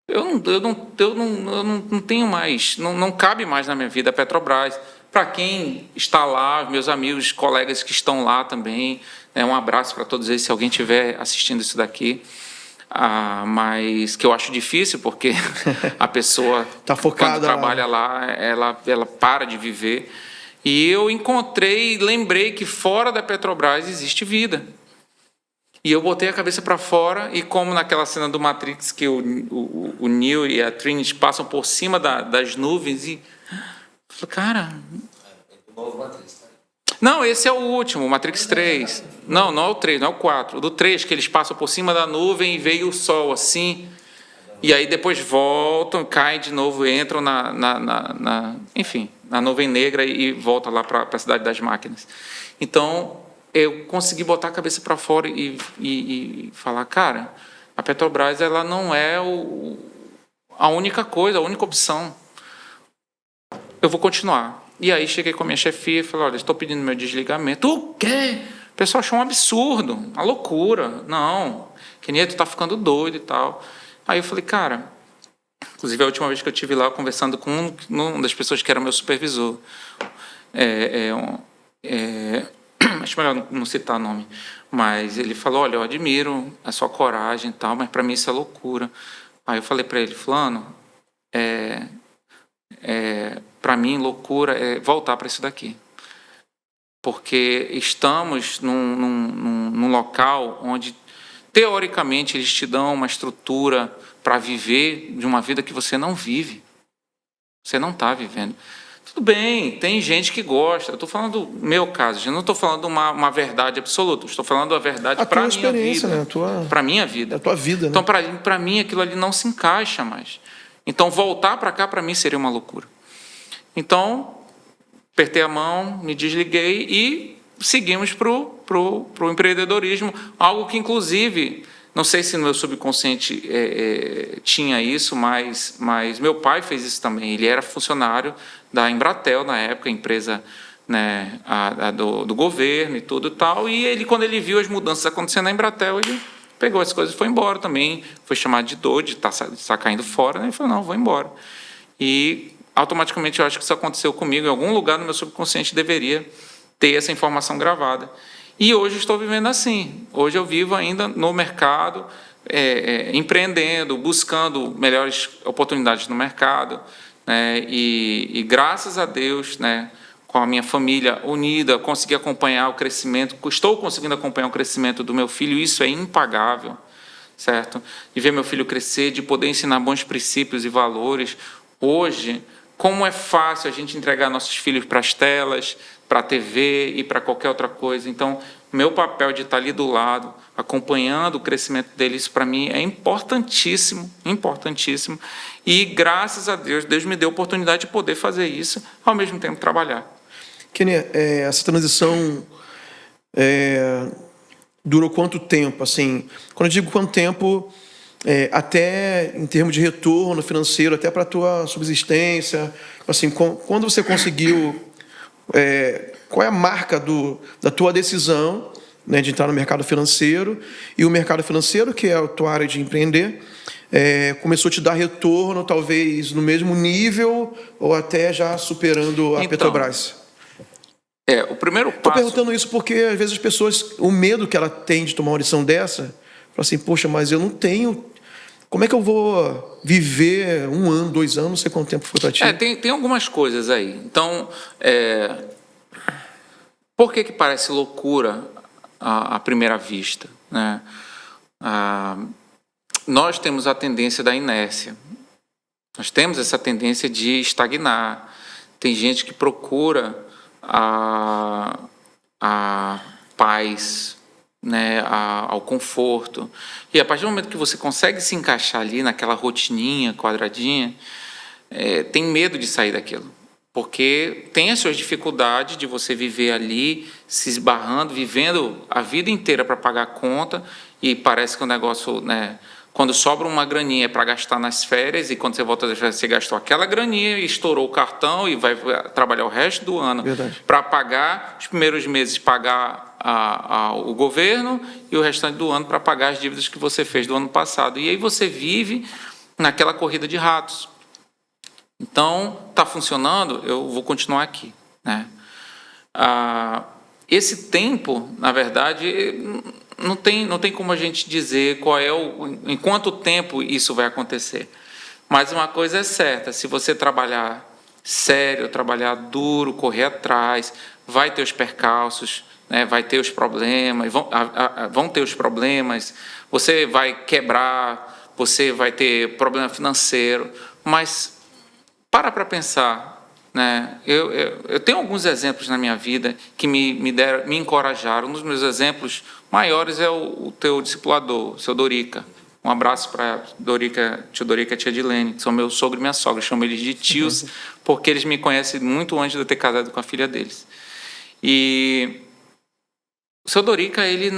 [SPEAKER 5] Eu não tenho mais, não cabe mais na minha vida a Petrobras. Para quem está lá, meus amigos, colegas que estão lá também, um abraço para todos eles, se alguém estiver assistindo isso daqui. Mas que eu acho difícil, porque a pessoa,
[SPEAKER 3] tá focada,
[SPEAKER 5] quando trabalha lá, ela para de viver. E eu lembrei que fora da Petrobras existe vida. E eu botei a cabeça para fora, e como naquela cena do Matrix, que o Neo e a Trinity passam por cima das nuvens, e falei, cara... Não, esse é o último, o Matrix 3. Não é o 3, não é o 4. O do 3, que eles passam por cima da nuvem e veio o sol, assim. E aí depois voltam, caem de novo, entram enfim, na nuvem negra e voltam lá para a cidade das máquinas. Então, eu consegui botar a cabeça para fora e falar, cara, a Petrobras ela não é a única coisa, a única opção. Eu vou continuar. E aí cheguei com a minha chefia e falei, olha, estou pedindo meu desligamento. O quê? O pessoal achou um absurdo, uma loucura. Não, Kenia, tu está ficando doido e tal. Aí eu falei, cara, inclusive a última vez que eu estive lá conversando com uma das pessoas que era meu supervisor, acho melhor não citar nome, mas ele falou, olha, eu admiro a sua coragem e tal, mas para mim isso é loucura. Aí eu falei para ele, fulano, para mim, loucura é voltar para isso daqui. Porque estamos num local onde, teoricamente, eles te dão uma estrutura para viver de uma vida que você não vive. Você não está vivendo. Tudo bem, tem gente que gosta. Eu estou falando do meu caso. Eu não estou falando uma verdade absoluta. Estou falando a verdade para a minha vida.
[SPEAKER 3] Né?
[SPEAKER 5] Para a minha vida.
[SPEAKER 3] A tua vida, né?
[SPEAKER 5] Então, para mim, aquilo ali não se encaixa mais. Então, voltar para cá, para mim, seria uma loucura. Então, apertei a mão, me desliguei e seguimos para o empreendedorismo. Algo que, inclusive, não sei se no meu subconsciente tinha isso, mas meu pai fez isso também. Ele era funcionário da Embratel, na época, empresa, né, do governo e tudo e tal. E ele, quando ele viu as mudanças acontecendo na Embratel, ele pegou as coisas e foi embora também. Foi chamado de doido, de estar caindo fora. Né? Ele falou, não, vou embora. E automaticamente eu acho que isso aconteceu comigo. Em algum lugar no meu subconsciente deveria ter essa informação gravada. E hoje estou vivendo assim. Hoje eu vivo ainda no mercado, empreendendo, buscando melhores oportunidades no mercado. Né? E graças a Deus, né, com a minha família unida, consegui acompanhar o crescimento, estou conseguindo acompanhar o crescimento do meu filho, isso é impagável, certo? De ver meu filho crescer, de poder ensinar bons princípios e valores. Hoje, como é fácil a gente entregar nossos filhos para as telas, para a TV e para qualquer outra coisa. Então, meu papel de estar ali do lado, acompanhando o crescimento deles, para mim é importantíssimo, importantíssimo. E, graças a Deus, Deus me deu a oportunidade de poder fazer isso, ao mesmo tempo trabalhar.
[SPEAKER 3] Kenia, essa transição durou quanto tempo? Assim, quando eu digo quanto tempo, até em termos de retorno financeiro, até para a tua subsistência, assim, quando você conseguiu, qual é a marca da tua decisão, né, de entrar no mercado financeiro, e o mercado financeiro, que é a tua área de empreender, começou a te dar retorno, talvez no mesmo nível, ou até já superando a Petrobras?
[SPEAKER 5] O primeiro passo...
[SPEAKER 3] Estou perguntando isso porque, às vezes, as pessoas, o medo que ela tem de tomar uma lição dessa, fala assim, poxa, mas eu não tenho... Como é que eu vou viver 1 ano, 2 anos, não sei quanto tempo foi para ti?
[SPEAKER 5] Tem algumas coisas aí. Então, por que parece loucura à primeira vista? Né? Nós temos a tendência da inércia. Nós temos essa tendência de estagnar. Tem gente que procura à paz, né, ao conforto. E a partir do momento que você consegue se encaixar ali naquela rotininha quadradinha, tem medo de sair daquilo. Porque tem as suas dificuldades de você viver ali, se esbarrando, vivendo a vida inteira para pagar a conta, e parece que o negócio, né, quando sobra uma graninha é para gastar nas férias, e quando você volta das férias, você gastou aquela graninha e estourou o cartão e vai trabalhar o resto do ano para pagar, os primeiros meses pagar o governo e o restante do ano para pagar as dívidas que você fez do ano passado. E aí você vive naquela corrida de ratos. Então, está funcionando, eu vou continuar aqui, né? Esse tempo, na verdade, não tem como a gente dizer em quanto tempo isso vai acontecer. Mas uma coisa é certa, se você trabalhar sério, trabalhar duro, correr atrás, vai ter os percalços, né? Vai ter os problemas, vão ter os problemas, você vai quebrar, você vai ter problema financeiro, mas para pensar, né? Eu tenho alguns exemplos na minha vida que me encorajaram. Um dos meus exemplos maiores é o teu discipulador, o seu Dorica. Um abraço para tio Dorica e tia Dilene, que são meu sogro e minha sogra. Eu chamo eles de tios, porque eles me conhecem muito antes de eu ter casado com a filha deles. E o seu Dorica, ele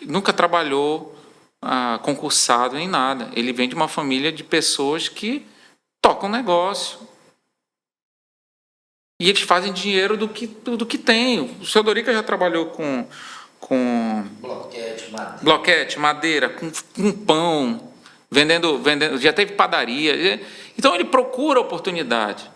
[SPEAKER 5] nunca trabalhou concursado em nada. Ele vem de uma família de pessoas que tocam negócio. E eles fazem dinheiro do que tem. O seu Dorica já trabalhou com bloquete, madeira, com pão, vendendo, já teve padaria. Então ele procura oportunidade.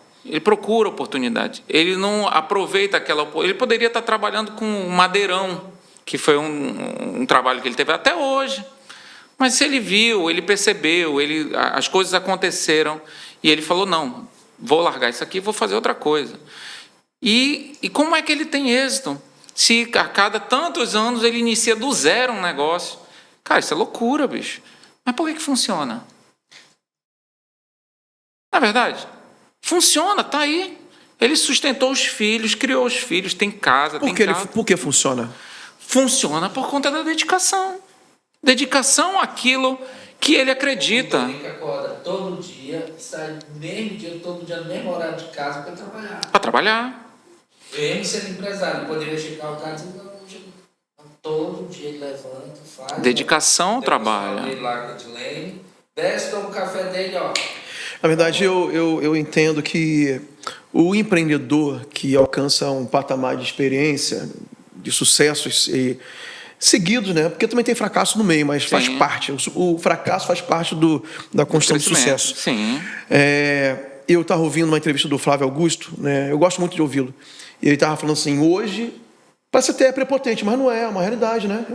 [SPEAKER 5] Ele não aproveita aquela oportunidade. Ele poderia estar trabalhando com madeirão, que foi um trabalho que ele teve até hoje. Mas se ele viu, ele percebeu, as coisas aconteceram e ele falou, não, vou largar isso aqui e vou fazer outra coisa. E como é que ele tem êxito? Se a cada tantos anos ele inicia do zero um negócio. Cara, isso é loucura, bicho. Mas por que funciona? Na verdade, funciona, tá aí. Ele sustentou os filhos, criou os filhos, tem casa, tem carro.
[SPEAKER 3] Por que funciona?
[SPEAKER 5] Funciona por conta da dedicação. Dedicação àquilo que ele acredita.
[SPEAKER 4] Ele acorda todo dia e sai no mesmo dia, todo dia, no mesmo horário de casa para trabalhar.
[SPEAKER 5] Para trabalhar.
[SPEAKER 4] Ele sendo empresário, ele poderia chegar o cara e dizer, não, todo dia ele levanta, faz.
[SPEAKER 5] Dedicação ao trabalho.
[SPEAKER 4] Ele lá com a Dilene, desce, toma o café dele, ó.
[SPEAKER 3] Na verdade, eu entendo que o empreendedor que alcança um patamar de experiência, de sucessos seguidos, né? Porque também tem fracasso no meio, mas faz parte. O fracasso faz parte da construção de sucesso.
[SPEAKER 5] Sim.
[SPEAKER 3] Eu estava ouvindo uma entrevista do Flávio Augusto, né? Eu gosto muito de ouvi-lo. E ele estava falando assim, hoje, parece até prepotente, mas não é uma realidade, né?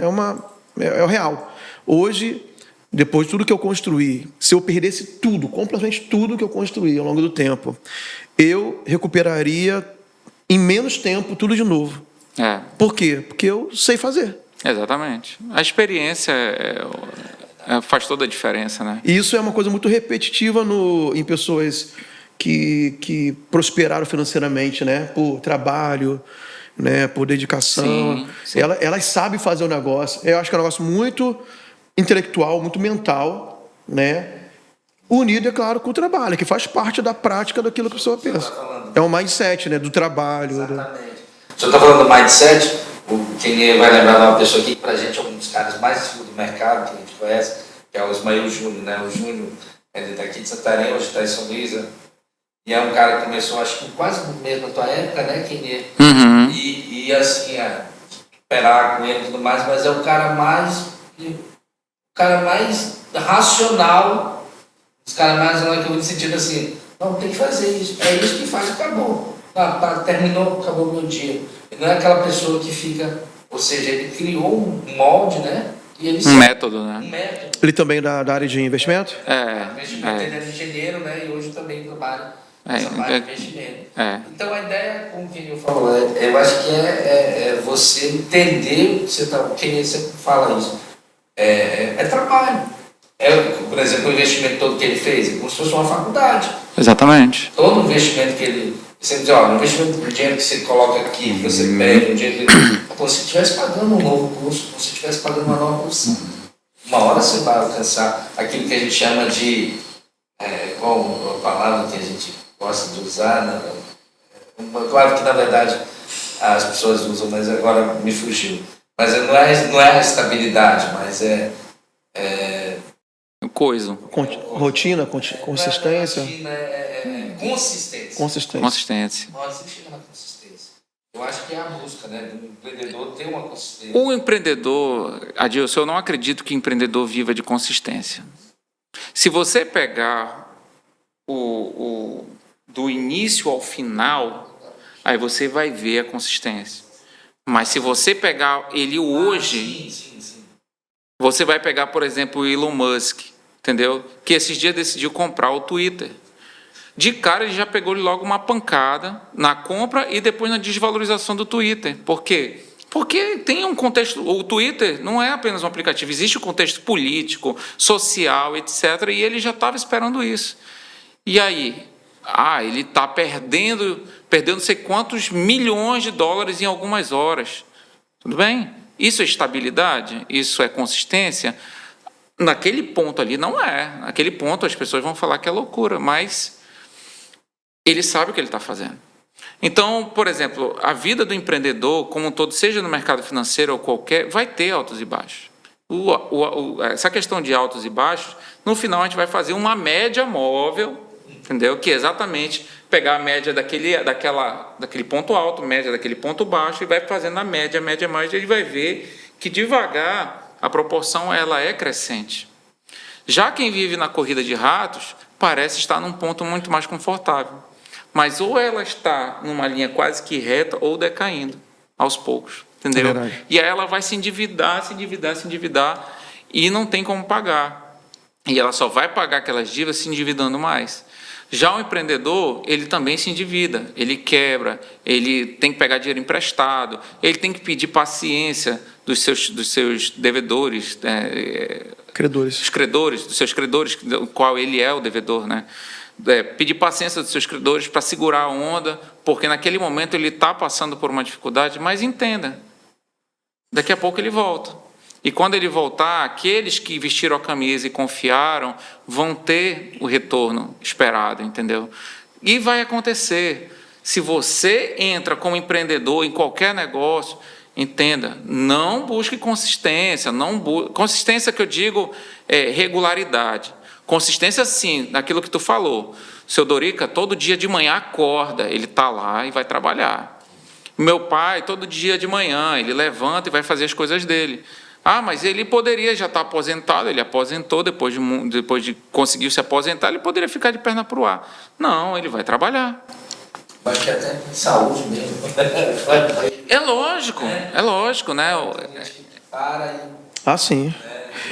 [SPEAKER 3] É o real. Hoje, depois de tudo que eu construí, se eu perdesse tudo, completamente tudo que eu construí ao longo do tempo, eu recuperaria em menos tempo tudo de novo. Por quê? Porque eu sei fazer.
[SPEAKER 5] Exatamente. A experiência faz toda a diferença, né?
[SPEAKER 3] E isso é uma coisa muito repetitiva em pessoas que prosperaram financeiramente, né? Por trabalho, né? Por dedicação.
[SPEAKER 5] Sim.
[SPEAKER 3] Elas sabem fazer o negócio. Eu acho que é um negócio muito intelectual, muito mental, né? Unido, é claro, com o trabalho, que faz parte da prática daquilo que a pessoa pensa. É um mindset, né? Do trabalho.
[SPEAKER 4] Exatamente. O senhor está falando do mindset? Quem vai lembrar de uma pessoa aqui, para a gente, é um dos caras mais do mercado que a gente conhece, que é o Ismael Júnior, né? O Júnior, ele está aqui de Santarém, hoje está em São Luís, e é um cara que começou, acho que quase mesmo na tua época, né, Kenê?
[SPEAKER 5] Uhum.
[SPEAKER 4] E assim, esperar com ele e tudo mais, mas é o cara mais racional, os caras mais racionais que eu vou no sentido assim, não, tem que fazer isso, é isso que faz, acabou. Terminou, acabou o meu dia. Ele não é aquela pessoa que fica, ou seja, ele criou um molde, né? E ele
[SPEAKER 5] método, né?
[SPEAKER 4] Um método.
[SPEAKER 3] Ele também da área de investimento?
[SPEAKER 4] Investimento, ele é engenheiro, né? E hoje também trabalha nessa área de investimento. Então a ideia, como o Kenny falou, eu acho que é você entender, quem você fala isso, é trabalho. Por exemplo, o investimento todo que ele fez, é como se fosse uma faculdade.
[SPEAKER 5] Exatamente.
[SPEAKER 4] Todo investimento que ele... Você diz, olha, o investimento, o dinheiro que você coloca aqui, que você pede, o dinheiro que... Como se estivesse pagando um novo curso, como se estivesse pagando uma nova profissão. Uma hora você vai alcançar aquilo que a gente chama de... qual a palavra que a gente gosta de usar, né? Claro que, na verdade, as pessoas usam, mas agora me fugiu. Mas não é a estabilidade, mas
[SPEAKER 5] Coisa.
[SPEAKER 3] Rotina, consistência.
[SPEAKER 4] Consistência.
[SPEAKER 5] Consistência.
[SPEAKER 4] Uma hora você chega na consistência. Eu acho que é a busca, né? Do empreendedor ter uma consistência.
[SPEAKER 5] O empreendedor, Adilson, eu não acredito que empreendedor viva de consistência. Se você pegar do início ao final, aí você vai ver a consistência. Mas se você pegar ele hoje,
[SPEAKER 4] Sim.
[SPEAKER 5] você vai pegar, por exemplo, o Elon Musk, entendeu? Que esses dias decidiu comprar o Twitter. De cara, ele já pegou logo uma pancada na compra e depois na desvalorização do Twitter. Por quê? Porque tem um contexto... O Twitter não é apenas um aplicativo. Existe um contexto político, social, etc. E ele já estava esperando isso. E aí? Ele está perdendo não sei quantos milhões de dólares em algumas horas. Tudo bem? Isso é estabilidade? Isso é consistência? Naquele ponto ali não é. Naquele ponto as pessoas vão falar que é loucura, mas ele sabe o que ele está fazendo. Então, por exemplo, a vida do empreendedor, como um todo, seja no mercado financeiro ou qualquer, vai ter altos e baixos. Essa questão de altos e baixos, no final a gente vai fazer uma média móvel, entendeu? Que é exatamente pegar a média daquele ponto alto, média daquele ponto baixo, e vai fazendo a média, mais, e ele vai ver que devagar a proporção ela é crescente. Já quem vive na corrida de ratos parece estar num ponto muito mais confortável. Mas ou ela está numa linha quase que reta ou decaindo aos poucos, entendeu? E aí ela vai se endividar e não tem como pagar. E ela só vai pagar aquelas dívidas se endividando mais. Já o empreendedor, ele também se endivida, ele quebra, ele tem que pegar dinheiro emprestado, ele tem que pedir paciência dos seus devedores, dos seus credores, do qual ele é o devedor, né? Pedir paciência dos seus credores para segurar a onda, porque naquele momento ele está passando por uma dificuldade, mas entenda, daqui a pouco ele volta. E quando ele voltar, aqueles que vestiram a camisa e confiaram vão ter o retorno esperado, entendeu? E vai acontecer. Se você entra como empreendedor em qualquer negócio, entenda, não busque consistência. Consistência que eu digo é regularidade. Consistência, sim, naquilo que tu falou. Seu Dorica, todo dia de manhã acorda, ele está lá e vai trabalhar. Meu pai, todo dia de manhã, ele levanta e vai fazer as coisas dele. Mas ele poderia já estar aposentado, ele aposentou, depois de conseguir se aposentar, ele poderia ficar de perna para o ar. Não, ele vai trabalhar.
[SPEAKER 4] Acho que até saúde mesmo.
[SPEAKER 5] É lógico, né?
[SPEAKER 3] Sim.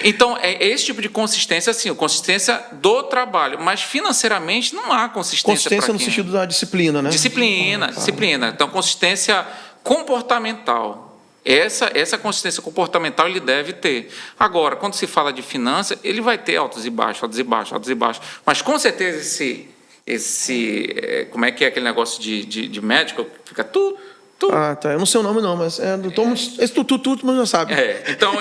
[SPEAKER 5] Então, é esse tipo de consistência, sim, consistência do trabalho, mas financeiramente não há consistência.
[SPEAKER 3] Consistência no sentido da disciplina, né?
[SPEAKER 5] Disciplina. Então, consistência comportamental. Essa consistência comportamental ele deve ter. Agora, quando se fala de finanças, ele vai ter altos e baixos. Mas, com certeza, como é que é aquele negócio de médico? Fica tu.
[SPEAKER 3] Tá. Eu não sei o nome, não, mas esse tu já sabe.
[SPEAKER 5] Então,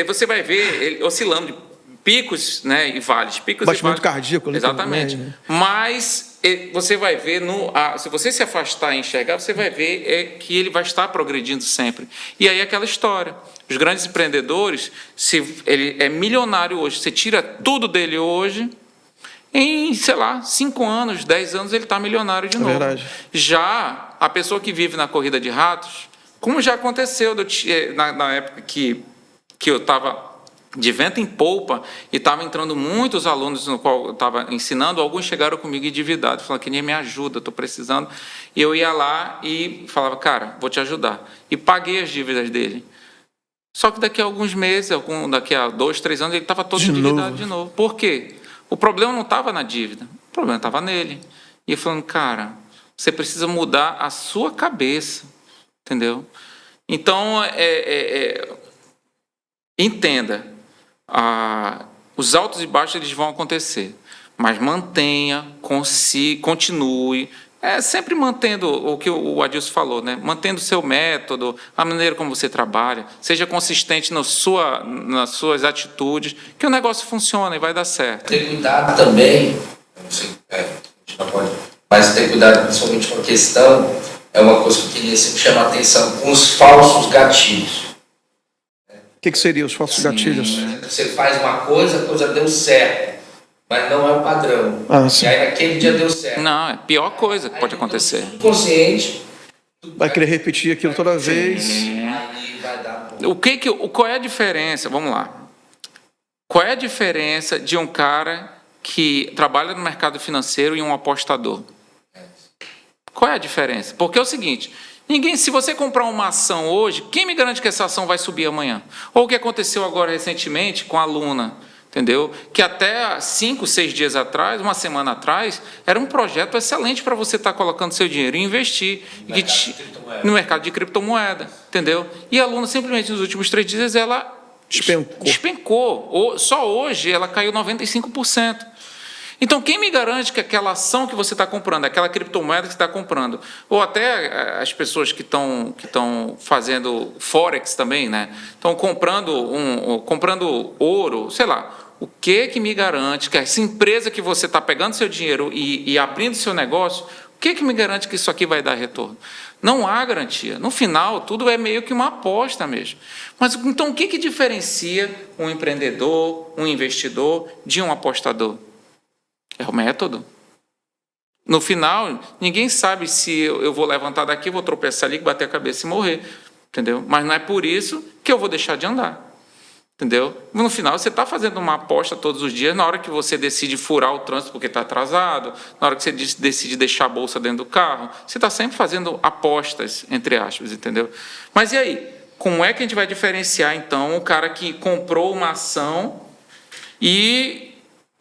[SPEAKER 5] você vai ver ele oscilando de picos, né, e vales.
[SPEAKER 3] Batimento cardíaco.
[SPEAKER 5] Exatamente.
[SPEAKER 3] Também, né?
[SPEAKER 5] Mas você vai ver, se você se afastar e enxergar, você vai ver que ele vai estar progredindo sempre. E aí é aquela história. Os grandes empreendedores, se ele é milionário hoje, você tira tudo dele hoje, em, 5 anos, 10 anos, ele está milionário de novo.
[SPEAKER 3] Verdade.
[SPEAKER 5] Já a pessoa que vive na corrida de ratos, como já aconteceu na época que eu estava de vento em polpa e estava entrando muitos alunos no qual eu estava ensinando, alguns chegaram comigo endividados, falaram que nem me ajuda, estou precisando. E eu ia lá e falava, cara, vou te ajudar. E paguei as dívidas dele. Só que daqui a alguns meses, daqui a 2, 3 anos, ele estava todo endividado de novo. Por quê? O problema não estava na dívida, o problema estava nele. E eu falando, cara, você precisa mudar a sua cabeça, entendeu? Então, entenda, Os altos e baixos eles vão acontecer, mas mantenha, continue, sempre mantendo o que o Adilson falou, né? Mantendo o seu método, a maneira como você trabalha, seja consistente nas suas atitudes, que o negócio funciona e vai dar certo.
[SPEAKER 4] Ter cuidado também, não sei, a gente não pode, mas ter cuidado principalmente com a questão, é uma coisa que eu queria sempre chamar a atenção, com os falsos gatilhos.
[SPEAKER 3] O que seriam os falsos gatilhos?
[SPEAKER 4] Você faz uma coisa, a coisa deu certo, mas não é o padrão.
[SPEAKER 3] Sim.
[SPEAKER 4] E aí naquele dia deu certo.
[SPEAKER 5] Não, é a pior coisa que pode acontecer.
[SPEAKER 4] Consciente.
[SPEAKER 3] Vai querer repetir aquilo toda vez.
[SPEAKER 4] Aí vai dar bom.
[SPEAKER 5] Qual é a diferença? Vamos lá. Qual é a diferença de um cara que trabalha no mercado financeiro e um apostador? Qual é a diferença? Porque é o seguinte, se você comprar uma ação hoje, quem me garante que essa ação vai subir amanhã? Ou o que aconteceu agora recentemente com a Luna, entendeu? Que até 5, 6 dias atrás, uma semana atrás, era um projeto excelente para você estar colocando seu dinheiro e investir no mercado de criptomoeda, entendeu? E a Luna simplesmente nos últimos 3 dias ela despencou. Só hoje ela caiu 95%. Então, quem me garante que aquela ação que você está comprando, aquela criptomoeda que você está comprando, ou até as pessoas que estão fazendo Forex também, né? Estão comprando ouro, sei lá. O que me garante que essa empresa que você está pegando seu dinheiro e abrindo seu negócio, o que me garante que isso aqui vai dar retorno? Não há garantia. No final, tudo é meio que uma aposta mesmo. Mas então, o que diferencia um empreendedor, um investidor, de um apostador? É o método. No final, ninguém sabe se eu vou levantar daqui, vou tropeçar ali, bater a cabeça e morrer. Entendeu? Mas não é por isso que eu vou deixar de andar. Entendeu? No final, você está fazendo uma aposta todos os dias, na hora que você decide furar o trânsito porque está atrasado, na hora que você decide deixar a bolsa dentro do carro, você está sempre fazendo apostas, entre aspas, entendeu? Mas e aí? Como é que a gente vai diferenciar, então, o cara que comprou uma ação e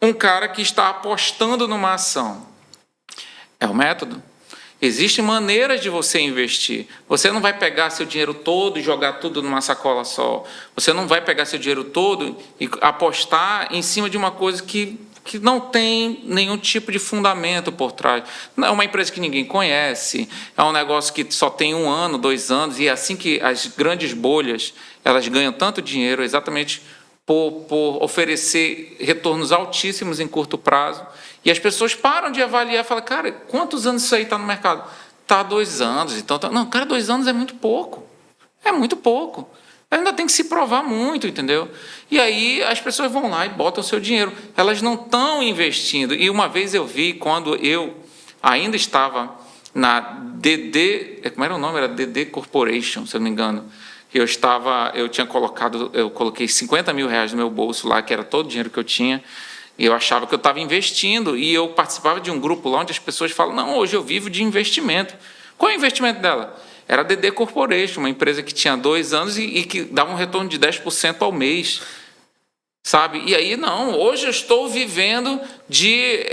[SPEAKER 5] um cara que está apostando numa ação? É o método. Existem maneiras de você investir. Você não vai pegar seu dinheiro todo e jogar tudo numa sacola só. Você não vai pegar seu dinheiro todo e apostar em cima de uma coisa que não tem nenhum tipo de fundamento por trás. Não é uma empresa que ninguém conhece, é um negócio que só tem 1 ano, 2 anos, e é assim que as grandes bolhas elas ganham tanto dinheiro, exatamente por oferecer retornos altíssimos em curto prazo, e as pessoas param de avaliar e falam, cara, quantos anos isso aí está no mercado? Está há 2 anos. Então não, cara, 2 anos é muito pouco. É muito pouco. Ainda tem que se provar muito, entendeu? E aí as pessoas vão lá e botam o seu dinheiro. Elas não estão investindo. E uma vez eu vi, quando eu ainda estava na DD... Como era o nome? Era DD Corporation, se eu não me engano. Eu coloquei 50 mil reais no meu bolso lá, que era todo o dinheiro que eu tinha, e eu achava que eu estava investindo, e eu participava de um grupo lá onde as pessoas falam, não, hoje eu vivo de investimento. Qual é o investimento dela? Era a DD Corporation, uma empresa que tinha 2 anos e que dava um retorno de 10% ao mês, sabe? E aí, não, hoje eu estou vivendo de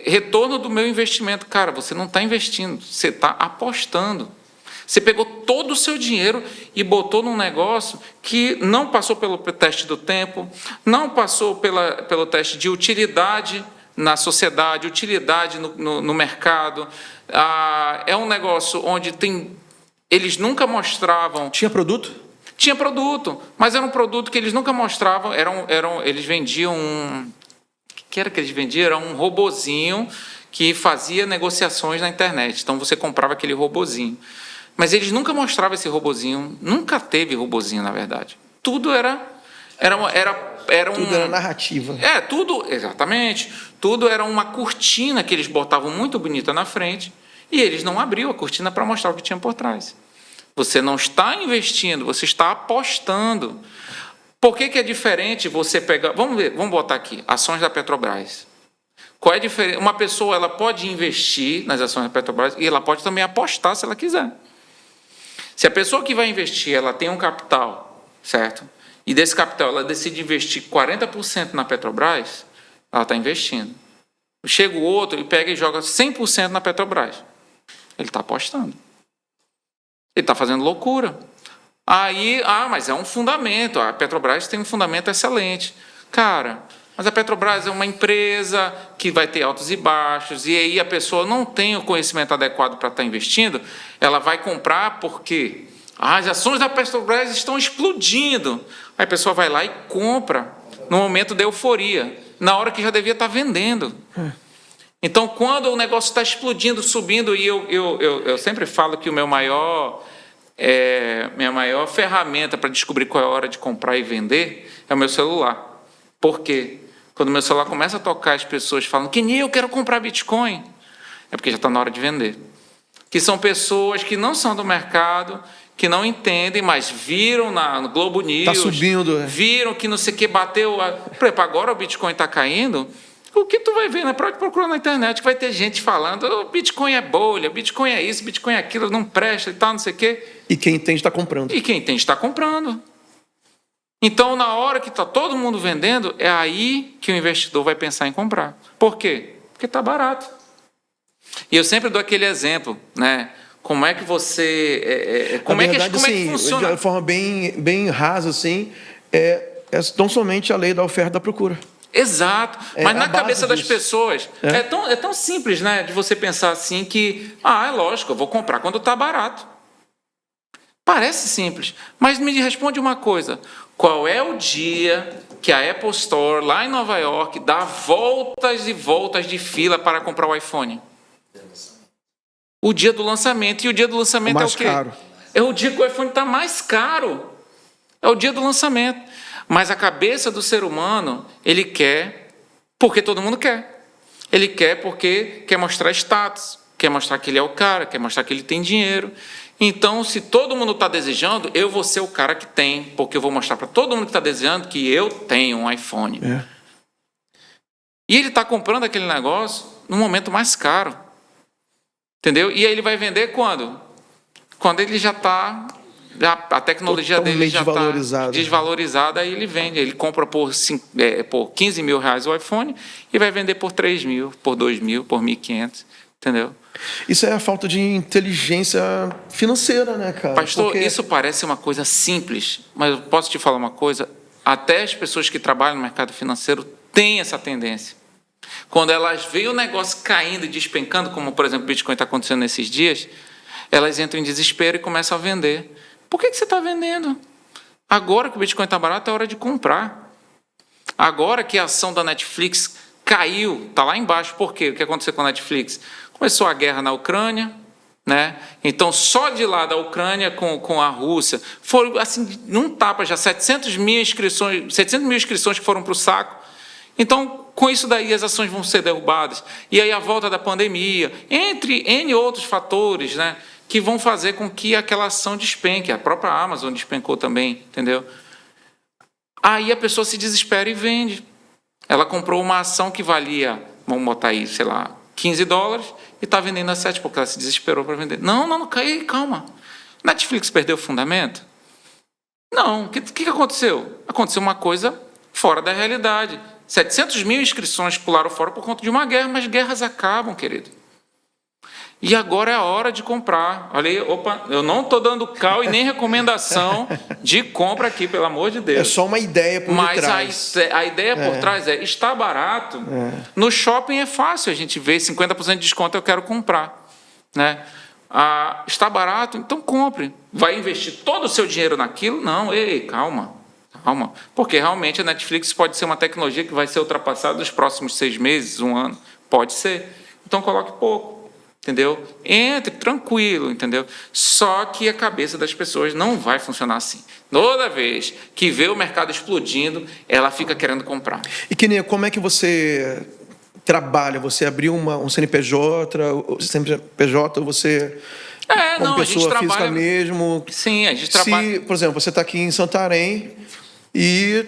[SPEAKER 5] retorno do meu investimento. Cara, você não está investindo, você está apostando. Você pegou todo o seu dinheiro e botou num negócio que não passou pelo teste do tempo, não passou pelo teste de utilidade na sociedade, utilidade no mercado. É um negócio onde eles nunca mostravam...
[SPEAKER 3] Tinha produto?
[SPEAKER 5] Tinha produto, mas era um produto que eles nunca mostravam. Eles vendiam o que era que eles vendiam? Era um robozinho que fazia negociações na internet. Então, você comprava aquele robozinho. Mas eles nunca mostravam esse robozinho, nunca teve robozinho, na verdade. Tudo era
[SPEAKER 3] Tudo era narrativa.
[SPEAKER 5] Tudo, exatamente. Tudo era uma cortina que eles botavam muito bonita na frente e eles não abriam a cortina para mostrar o que tinha por trás. Você não está investindo, você está apostando. Por que é diferente você pegar... Vamos botar aqui, ações da Petrobras. Qual é a diferença? Uma pessoa ela pode investir nas ações da Petrobras e ela pode também apostar se ela quiser. Se a pessoa que vai investir, ela tem um capital, certo? E desse capital ela decide investir 40% na Petrobras, ela está investindo. Chega o outro e pega e joga 100% na Petrobras. Ele está apostando. Ele está fazendo loucura. Aí, mas é um fundamento. A Petrobras tem um fundamento excelente. Cara, mas a Petrobras é uma empresa que vai ter altos e baixos, e aí a pessoa não tem o conhecimento adequado para estar investindo, ela vai comprar porque as ações da Petrobras estão explodindo. Aí a pessoa vai lá e compra no momento da euforia, na hora que já devia estar vendendo. Então, quando o negócio está explodindo, subindo, e eu sempre falo que minha maior ferramenta para descobrir qual é a hora de comprar e vender é o meu celular. Por quê? Quando o meu celular começa a tocar, as pessoas falam que nem eu quero comprar Bitcoin. É porque já está na hora de vender. Que são pessoas que não são do mercado, que não entendem, mas viram no Globo News.
[SPEAKER 3] Está subindo.
[SPEAKER 5] Viram que não sei o que bateu. Por exemplo, agora o Bitcoin está caindo. O que tu vai ver, né? Pode procurar na internet que vai ter gente falando: o Bitcoin é bolha, Bitcoin é isso, Bitcoin é aquilo, não presta e tal, não sei o quê.
[SPEAKER 3] E quem entende está comprando.
[SPEAKER 5] E quem entende está comprando. Então, na hora que está todo mundo vendendo, é aí que o investidor vai pensar em comprar. Por quê? Porque está barato. E eu sempre dou aquele exemplo, né? Como é que você... como é que funciona?
[SPEAKER 3] De forma bem rasa, assim, é tão somente a lei da oferta e da procura.
[SPEAKER 5] Exato. Mas na cabeça das
[SPEAKER 3] disso.
[SPEAKER 5] pessoas, é tão simples, né? De você pensar assim que, é lógico, eu vou comprar quando está barato. Parece simples, mas me responde uma coisa. Qual é o dia que a Apple Store, lá em Nova York, dá voltas e voltas de fila para comprar o iPhone? O dia do lançamento. E o dia do lançamento é o quê?
[SPEAKER 3] Caro.
[SPEAKER 5] É o dia que o iPhone está mais caro. É o dia do lançamento. Mas a cabeça do ser humano, ele quer porque todo mundo quer. Ele quer porque quer mostrar status, quer mostrar que ele é o cara, quer mostrar que ele tem dinheiro. Então, se todo mundo está desejando, eu vou ser o cara que tem, porque eu vou mostrar para todo mundo que está desejando que eu tenho um iPhone. E ele está comprando aquele negócio no momento mais caro. Entendeu? E aí ele vai vender quando? Quando ele já está... A tecnologia dele já está desvalorizada, aí ele vende. Ele compra por 15 mil reais o iPhone e vai vender por 3 mil, por 2 mil, por 1.500. Entendeu?
[SPEAKER 3] Isso é a falta de inteligência financeira, né, cara?
[SPEAKER 5] Pastor, isso parece uma coisa simples, mas eu posso te falar uma coisa? Até as pessoas que trabalham no mercado financeiro têm essa tendência. Quando elas veem o negócio caindo e despencando, como, por exemplo, o Bitcoin está acontecendo nesses dias, elas entram em desespero e começam a vender. Por que você está vendendo? Agora que o Bitcoin está barato, é hora de comprar. Agora que a ação da Netflix caiu, está lá embaixo. Por quê? O que aconteceu com a Netflix? Começou a guerra na Ucrânia, né? Então, só de lá da Ucrânia com a Rússia, foram, assim, num tapa já, 700 mil inscrições que foram para o saco. Então, com isso daí, as ações vão ser derrubadas. E aí, a volta da pandemia, entre N outros fatores, né, que vão fazer com que aquela ação despenque. A própria Amazon despencou também, entendeu? Aí a pessoa se desespera e vende. Ela comprou uma ação que valia, vamos botar aí, sei lá, $15 e está vendendo a 7 porque ela se desesperou para vender. Não, calma. Netflix perdeu o fundamento? Não. O que aconteceu? Aconteceu uma coisa fora da realidade. 700 mil inscrições pularam fora por conta de uma guerra, mas guerras acabam, querido. E agora é a hora de comprar. Olha aí, eu não estou dando cal e nem recomendação de compra aqui, pelo amor de Deus.
[SPEAKER 3] É só uma ideia por
[SPEAKER 5] trás. Mas a ideia por trás está barato. No shopping é fácil a gente ver 50% de desconto, eu quero comprar. Né? Está barato, então compre. Vai investir todo o seu dinheiro naquilo? Não, calma. Porque realmente a Netflix pode ser uma tecnologia que vai ser ultrapassada nos próximos 6 meses, 1 ano. Pode ser. Então coloque pouco. Entendeu? Entre tranquilo, entendeu? Só que a cabeça das pessoas não vai funcionar assim. Toda vez que vê o mercado explodindo, ela fica querendo comprar.
[SPEAKER 3] E Kenia, como é que você trabalha? Você abriu um CNPJ, ou você como pessoa física mesmo?
[SPEAKER 5] Sim, a gente trabalha.
[SPEAKER 3] Por exemplo, você está aqui em Santarém e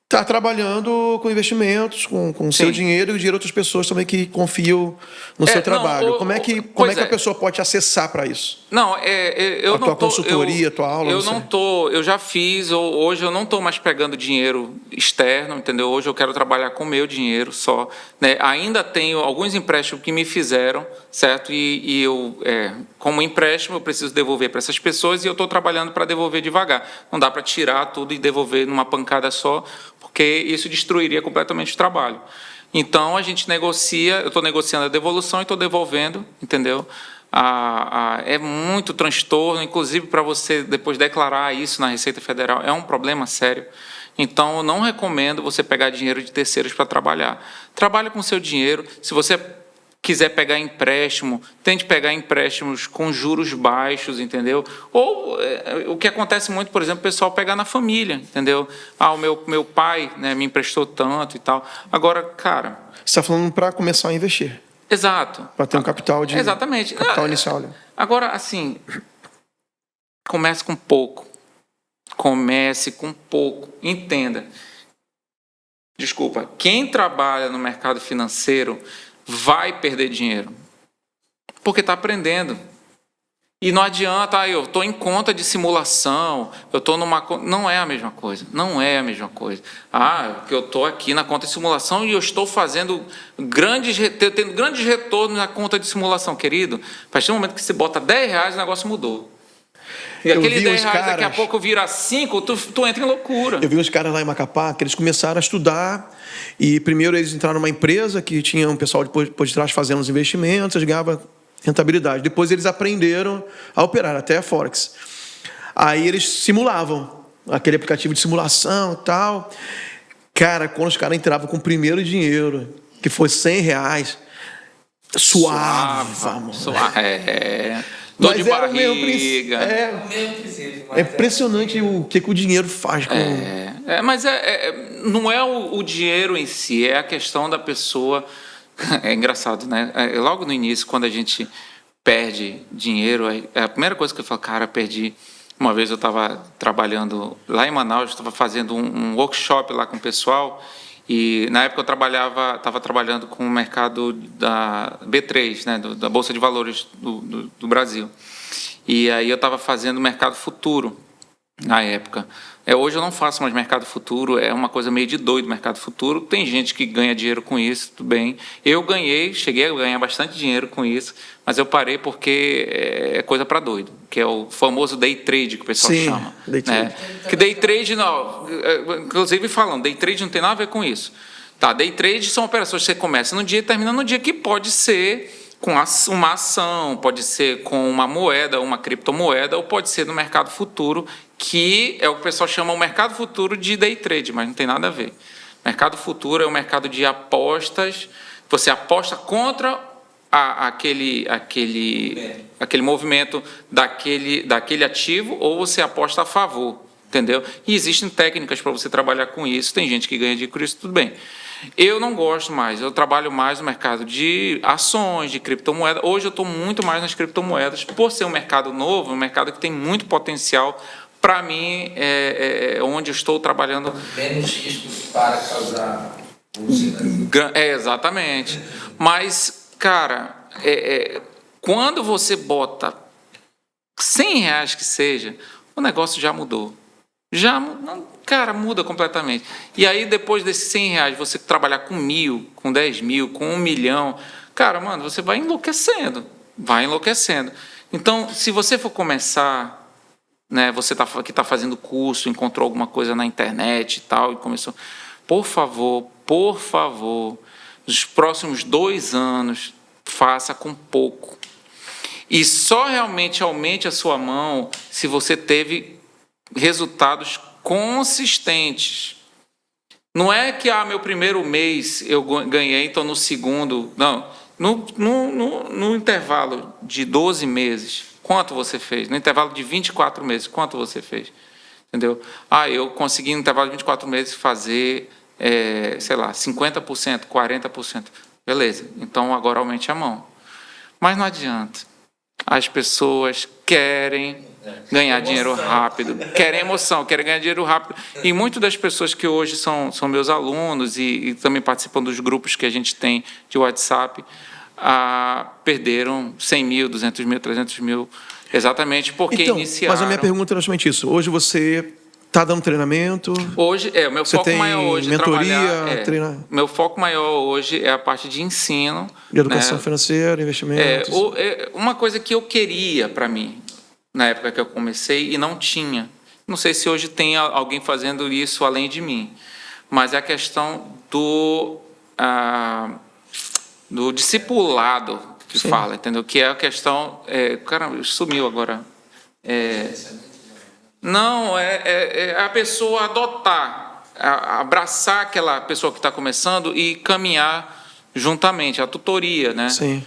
[SPEAKER 3] está trabalhando com investimentos, com o seu dinheiro e o dinheiro de outras pessoas também que confiam no seu trabalho. Como é que a pessoa pode acessar para isso?
[SPEAKER 5] Não, eu
[SPEAKER 3] a
[SPEAKER 5] não
[SPEAKER 3] tua consultoria, a tua aula?
[SPEAKER 5] Eu já fiz, hoje eu não estou mais pegando dinheiro externo, entendeu? Hoje eu quero trabalhar com o meu dinheiro só. Né? Ainda tenho alguns empréstimos que me fizeram, certo? E eu, como empréstimo, eu preciso devolver para essas pessoas e eu estou trabalhando para devolver devagar. Não dá para tirar tudo e devolver numa pancada só, porque isso destruiria completamente o trabalho. Então, a gente negocia, eu estou negociando a devolução e estou devolvendo, entendeu? É muito transtorno, inclusive para você depois declarar isso na Receita Federal, é um problema sério. Então, eu não recomendo você pegar dinheiro de terceiros para trabalhar. Trabalhe com seu dinheiro. Se você quiser pegar empréstimo, tente pegar empréstimos com juros baixos, entendeu? Ou o que acontece muito, por exemplo, o pessoal pegar na família, entendeu? O meu pai, né, me emprestou tanto e tal. Agora, cara...
[SPEAKER 3] Você está falando para começar a investir.
[SPEAKER 5] Exato.
[SPEAKER 3] Para ter um capital de...
[SPEAKER 5] Exatamente.
[SPEAKER 3] Capital inicial. Né?
[SPEAKER 5] Agora, assim, comece com pouco. Comece com pouco. Entenda. Desculpa. Quem trabalha no mercado financeiro vai perder dinheiro. Porque está aprendendo. E não adianta, eu estou em conta de simulação, eu estou numa... Não é a mesma coisa. Não é a mesma coisa. Que eu estou aqui na conta de simulação e eu estou fazendo tendo grandes retornos na conta de simulação, querido. A partir do momento que você bota R$10, o negócio mudou. E aquele R$10 daqui a pouco vira 5, tu entra em loucura.
[SPEAKER 3] Eu vi uns caras lá em Macapá que eles começaram a estudar e primeiro eles entraram numa empresa que tinha um pessoal por trás fazendo os investimentos, eles ganhavam rentabilidade. Depois eles aprenderam a operar, até a Forex. Aí eles simulavam, aquele aplicativo de simulação e tal. Cara, quando os caras entravam com o primeiro dinheiro, que foi R$100, suava.
[SPEAKER 5] Dor de barriga.
[SPEAKER 3] É impressionante o que o dinheiro faz com...
[SPEAKER 5] Mas não é o dinheiro em si, é a questão da pessoa... É engraçado, né? Logo no início, quando a gente perde dinheiro, a primeira coisa que eu falo, cara, perdi. Uma vez eu estava trabalhando lá em Manaus, estava fazendo um workshop lá com o pessoal, e na época eu estava trabalhando com o mercado da B3, né? Da Bolsa de Valores do Brasil. E aí eu estava fazendo mercado futuro na época. Hoje eu não faço mais mercado futuro, é uma coisa meio de doido mercado futuro. Tem gente que ganha dinheiro com isso, tudo bem. Eu cheguei a ganhar bastante dinheiro com isso, mas eu parei porque é coisa para doido, que é o famoso day trade que o pessoal chama. Day trade. Né? Que day trade, não, inclusive falam, day trade não tem nada a ver com isso. Tá, day trade são operações que você começa no dia e termina no dia, que pode ser com uma ação, pode ser com uma moeda, uma criptomoeda, ou pode ser no mercado futuro, que é o que o pessoal chama o mercado futuro de day trade, mas não tem nada a ver. Mercado futuro é um mercado de apostas, você aposta contra aquele movimento daquele ativo, ou você aposta a favor, entendeu? E existem técnicas para você trabalhar com isso, tem gente que ganha dinheiro com isso, tudo bem. Eu não gosto mais, eu trabalho mais no mercado de ações, de criptomoedas. Hoje eu estou muito mais nas criptomoedas, por ser um mercado novo, um mercado que tem muito potencial. Para mim, é onde eu estou trabalhando.
[SPEAKER 4] Menos riscos para causar
[SPEAKER 5] exatamente. Mas, cara, quando você bota R$100 que seja, o negócio já mudou. Cara, muda completamente. E aí, depois desses R$100, você trabalhar com 1.000, com 10.000, com 1 milhão, cara, mano, você vai enlouquecendo. Então, se você for começar, né, você que está fazendo curso, encontrou alguma coisa na internet e tal, e começou, por favor, nos próximos 2 anos, faça com pouco. E só realmente aumente a sua mão se você teve resultados consistentes. Não é que meu primeiro mês eu ganhei, então no segundo... Não. No intervalo de 12 meses, quanto você fez? No intervalo de 24 meses, quanto você fez? Entendeu? Eu consegui no intervalo de 24 meses fazer, 50%, 40%. Beleza, então agora aumente a mão. Mas não adianta. As pessoas querem ganhar dinheiro rápido, querem emoção, querem ganhar dinheiro rápido. E muitas das pessoas que hoje são meus alunos e também participam dos grupos que a gente tem de WhatsApp, perderam 100 mil, 200 mil, 300 mil, exatamente porque iniciaram. Mas
[SPEAKER 3] a minha pergunta é justamente isso. Hoje você está dando treinamento?
[SPEAKER 5] Hoje, o meu foco maior hoje
[SPEAKER 3] mentoria,
[SPEAKER 5] treinar. Meu foco maior hoje é a parte de ensino.
[SPEAKER 3] De educação financeira, investimentos.
[SPEAKER 5] Uma coisa que eu queria para mim, na época que eu comecei, e não tinha. Não sei se hoje tem alguém fazendo isso além de mim. mas é a questão do discipulado que fala, entendeu? Que é a questão... caramba, sumiu agora. Não, é a pessoa adotar, abraçar aquela pessoa que está começando e caminhar juntamente, a tutoria, né?
[SPEAKER 3] Sim.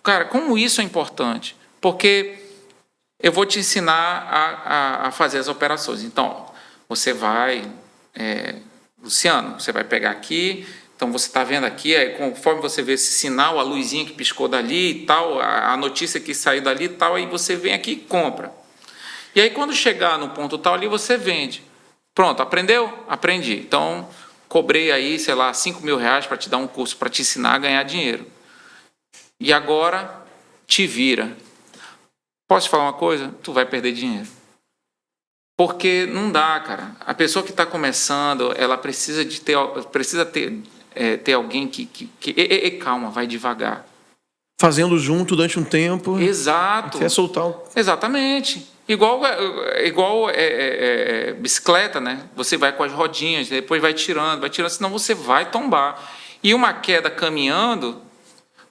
[SPEAKER 5] Cara, como isso é importante? Porque eu vou te ensinar a fazer as operações. Então, você vai... Luciano, você vai pegar aqui... Então, você está vendo aqui, conforme você vê esse sinal, a luzinha que piscou dali e tal, a notícia que saiu dali e tal, aí você vem aqui e compra. E aí, quando chegar no ponto tal ali, você vende. Pronto, aprendeu? Aprendi. Então, cobrei aí, sei lá, R$5.000 para te dar um curso, para te ensinar a ganhar dinheiro. E agora, te vira. Posso te falar uma coisa? Tu vai perder dinheiro. Porque não dá, cara. A pessoa que está começando, ela precisa ter alguém que calma, vai devagar.
[SPEAKER 3] Fazendo junto durante um tempo.
[SPEAKER 5] Exato.
[SPEAKER 3] Até soltar.
[SPEAKER 5] Exatamente. Igual bicicleta, né? Você vai com as rodinhas, depois vai tirando, senão você vai tombar. E uma queda caminhando,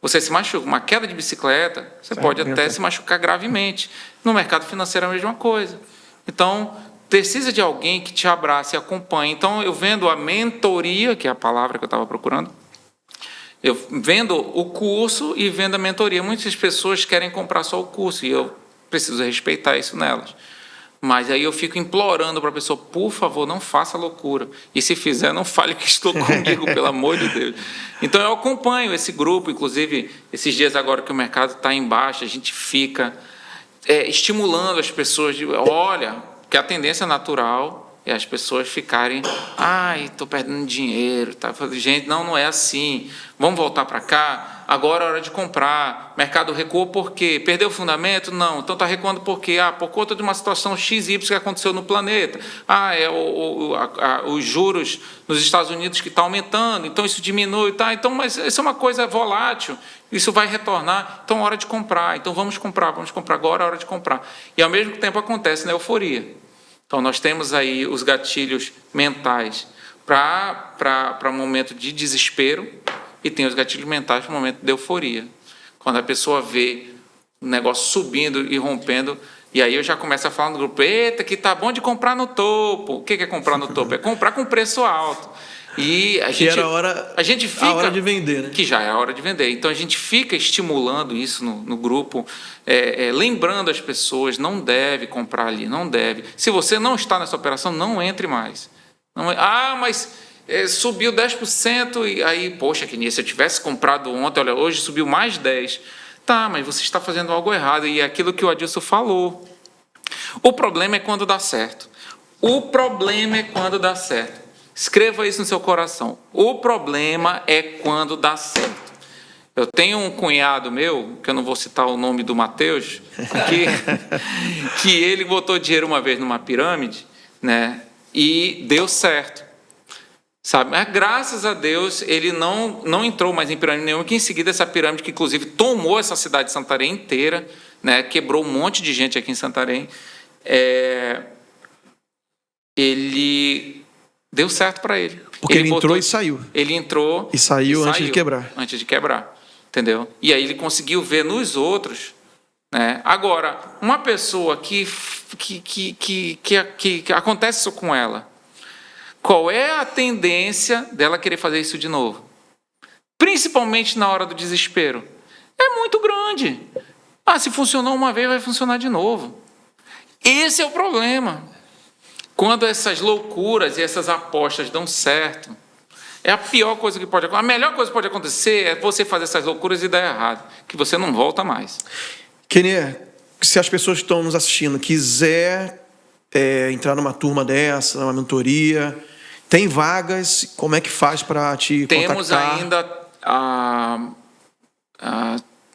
[SPEAKER 5] você se machuca. Uma queda de bicicleta, você pode até se machucar gravemente. No mercado financeiro é a mesma coisa. Então, precisa de alguém que te abrace e acompanhe. Então, eu vendo a mentoria, que é a palavra que eu estava procurando, eu vendo o curso e vendo a mentoria. Muitas pessoas querem comprar só o curso, e eu preciso respeitar isso nelas. Mas aí eu fico implorando para a pessoa, por favor, não faça loucura. E se fizer, não fale que estou comigo, pelo amor de Deus. Então, eu acompanho esse grupo, inclusive, esses dias agora que o mercado está em baixa, a gente fica... estimulando as pessoas, olha, que a tendência natural é as pessoas ficarem, estou perdendo dinheiro, tá? Gente, não é assim, vamos voltar para cá, agora é hora de comprar, mercado recuou por quê? Perdeu o fundamento? Não, então está recuando por quê? Por conta de uma situação XY que aconteceu no planeta, os juros nos Estados Unidos que está aumentando, então isso diminui, tá? Então, mas isso é uma coisa volátil, isso vai retornar, então é hora de comprar, então vamos comprar, agora é hora de comprar. E ao mesmo tempo acontece na euforia. Então nós temos aí os gatilhos mentais para um momento de desespero e tem os gatilhos mentais para um momento de euforia. Quando a pessoa vê o negócio subindo e rompendo, e aí eu já começo a falar no grupo, eita, que tá bom de comprar no topo. O que é comprar no topo? É comprar com preço alto. E a gente fica
[SPEAKER 3] a hora de vender, né?
[SPEAKER 5] Que já é a hora de vender. Então a gente fica estimulando isso no grupo, lembrando as pessoas, não deve comprar ali, não deve. Se você não está nessa operação, não entre mais. Mas subiu 10%, e aí, poxa, que se eu tivesse comprado ontem, olha, hoje subiu mais 10%. Tá, mas você está fazendo algo errado, e é aquilo que o Adilson falou. O problema é quando dá certo. Escreva isso no seu coração. O problema é quando dá certo. Eu tenho um cunhado meu, que eu não vou citar o nome do Mateus, que ele botou dinheiro uma vez numa pirâmide, né, e deu certo. Sabe? Mas, graças a Deus, ele não entrou mais em pirâmide nenhuma, que em seguida essa pirâmide, que inclusive tomou essa cidade de Santarém inteira, né, quebrou um monte de gente aqui em Santarém, ele... deu certo para ele.
[SPEAKER 3] Porque ele entrou e saiu.
[SPEAKER 5] Ele entrou
[SPEAKER 3] e saiu antes de quebrar.
[SPEAKER 5] Antes de quebrar, entendeu? E aí ele conseguiu ver nos outros, né? Agora, uma pessoa que acontece isso com ela, qual é a tendência dela querer fazer isso de novo? Principalmente na hora do desespero. É muito grande. Se funcionou uma vez, vai funcionar de novo. Esse é o problema. Quando essas loucuras e essas apostas dão certo, é a pior coisa que pode acontecer. A melhor coisa que pode acontecer é você fazer essas loucuras e dar errado, que você não volta mais.
[SPEAKER 3] Kenê, se as pessoas que estão nos assistindo quiser entrar numa turma dessa, numa mentoria, tem vagas, como é que faz para te
[SPEAKER 5] Temos
[SPEAKER 3] contactar?
[SPEAKER 5] Ainda,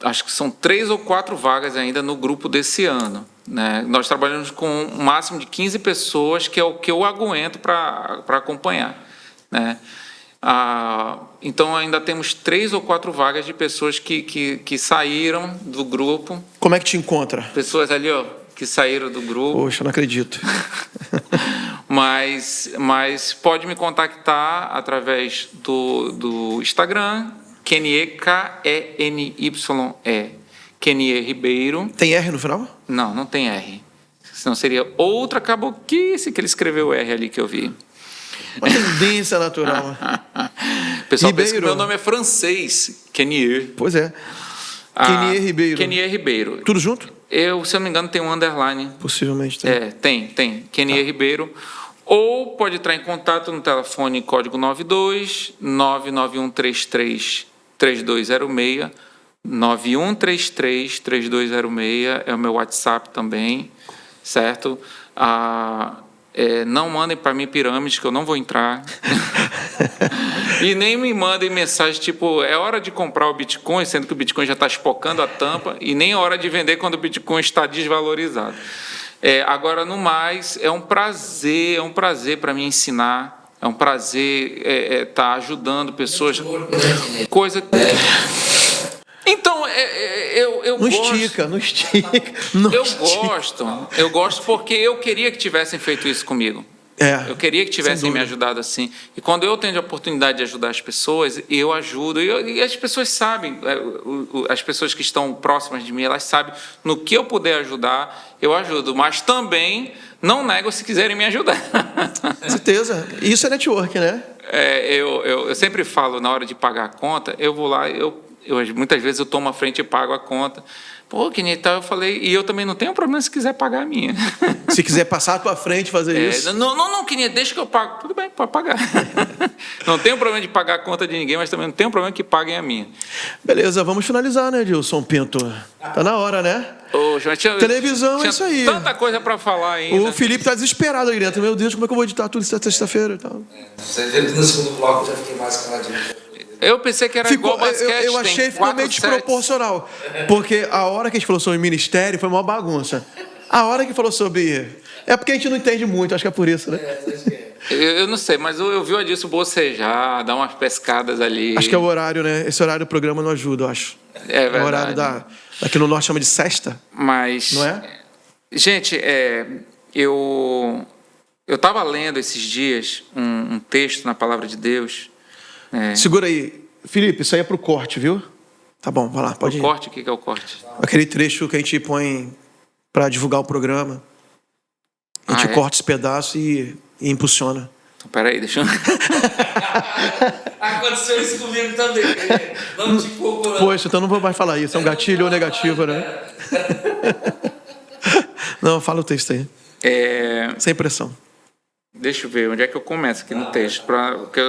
[SPEAKER 5] acho que são 3 ou 4 vagas ainda no grupo desse ano. Né? Nós trabalhamos com um máximo de 15 pessoas, que é o que eu aguento para acompanhar. Né? Então, ainda temos 3 ou 4 vagas de pessoas que saíram do grupo.
[SPEAKER 3] Como é que te encontra?
[SPEAKER 5] Pessoas ali, que saíram do grupo.
[SPEAKER 3] Poxa, não acredito.
[SPEAKER 5] Mas pode me contactar através do Instagram, Kenie, K-E-N-Y-E, Kenie Ribeiro.
[SPEAKER 3] Tem R no final?
[SPEAKER 5] Não tem R. Senão seria outra caboquice que ele escreveu R ali que eu vi.
[SPEAKER 3] Uma tendência natural.
[SPEAKER 5] O pessoal pensa que
[SPEAKER 3] Ribeiro.
[SPEAKER 5] meu nome é francês, Kenie.
[SPEAKER 3] Pois é. Kenie Ribeiro.
[SPEAKER 5] Kenie Ribeiro.
[SPEAKER 3] Tudo junto?
[SPEAKER 5] Se eu não me engano, tem um underline.
[SPEAKER 3] Possivelmente tem.
[SPEAKER 5] Tem. Kenie Ribeiro. Ou pode entrar em contato no telefone código 92 99133 3206. 9133 3206 é o meu WhatsApp também, certo? Não mandem para mim pirâmides, que eu não vou entrar. E nem me mandem mensagem tipo, é hora de comprar o Bitcoin, sendo que o Bitcoin já está espocando a tampa, e nem é hora de vender quando o Bitcoin está desvalorizado. Agora, no mais, é um prazer para mim ensinar, é um prazer estar ajudando pessoas. Coisa que... Então, eu
[SPEAKER 3] Não
[SPEAKER 5] gosto...
[SPEAKER 3] Não estica.
[SPEAKER 5] Eu gosto porque eu queria que tivessem feito isso comigo. Eu queria que tivessem me ajudado assim. E quando eu tenho a oportunidade de ajudar as pessoas, eu ajudo. E as pessoas sabem, as pessoas que estão próximas de mim, elas sabem, no que eu puder ajudar, eu ajudo. Mas também não nego se quiserem me ajudar.
[SPEAKER 3] Com certeza. Isso é network, né?
[SPEAKER 5] Eu sempre falo, na hora de pagar a conta, eu vou lá, muitas vezes eu tomo a frente e pago a conta. Pô, que nem tal, eu falei, e eu também não tenho problema se quiser pagar a minha.
[SPEAKER 3] Se quiser passar para frente, fazer isso.
[SPEAKER 5] Não, que nem deixa que eu pago. Tudo bem, pode pagar. Não tenho problema de pagar a conta de ninguém, mas também não tenho problema que paguem a minha.
[SPEAKER 3] Beleza, vamos finalizar, né, Edilson Pinto? Tá na hora, né? Televisão é isso aí.
[SPEAKER 5] Tanta coisa para falar ainda.
[SPEAKER 3] O Felipe tá desesperado aí dentro. Meu Deus, como é que eu vou editar tudo isso sexta-feira e tal?
[SPEAKER 4] Você viu que no segundo bloco eu já fiquei mais caladinho.
[SPEAKER 5] Eu pensei que era igual basquete.
[SPEAKER 3] Eu achei que ficou meio desproporcional. Porque a hora que a gente falou sobre ministério foi uma bagunça. A hora que falou sobre... É porque a gente não entende muito, acho que é por isso, né?
[SPEAKER 5] Eu não sei, mas eu vi o Adilson bocejar, dar umas pescadas ali.
[SPEAKER 3] Acho que é o horário, né? Esse horário do programa não ajuda, eu acho.
[SPEAKER 5] É verdade.
[SPEAKER 3] O horário daqui no norte chama de sexta.
[SPEAKER 5] Mas...
[SPEAKER 3] Não é?
[SPEAKER 5] Gente, eu estava lendo esses dias um texto na Palavra de Deus.
[SPEAKER 3] Segura aí. Felipe, isso aí é pro corte, viu? Tá bom, vai lá, pode ir.
[SPEAKER 5] O corte? O que é o corte?
[SPEAKER 3] Aquele trecho que a gente põe para divulgar o programa. A gente corta esse pedaço e impulsiona.
[SPEAKER 5] Então, peraí, deixa eu...
[SPEAKER 4] Aconteceu isso comigo também. Não te culpo, não.
[SPEAKER 3] Poxa, então não vou mais falar isso. É um gatilho ou negativo, né? Não, fala o texto aí. Sem pressão.
[SPEAKER 5] Deixa eu ver, onde é que eu começo aqui no texto? Porque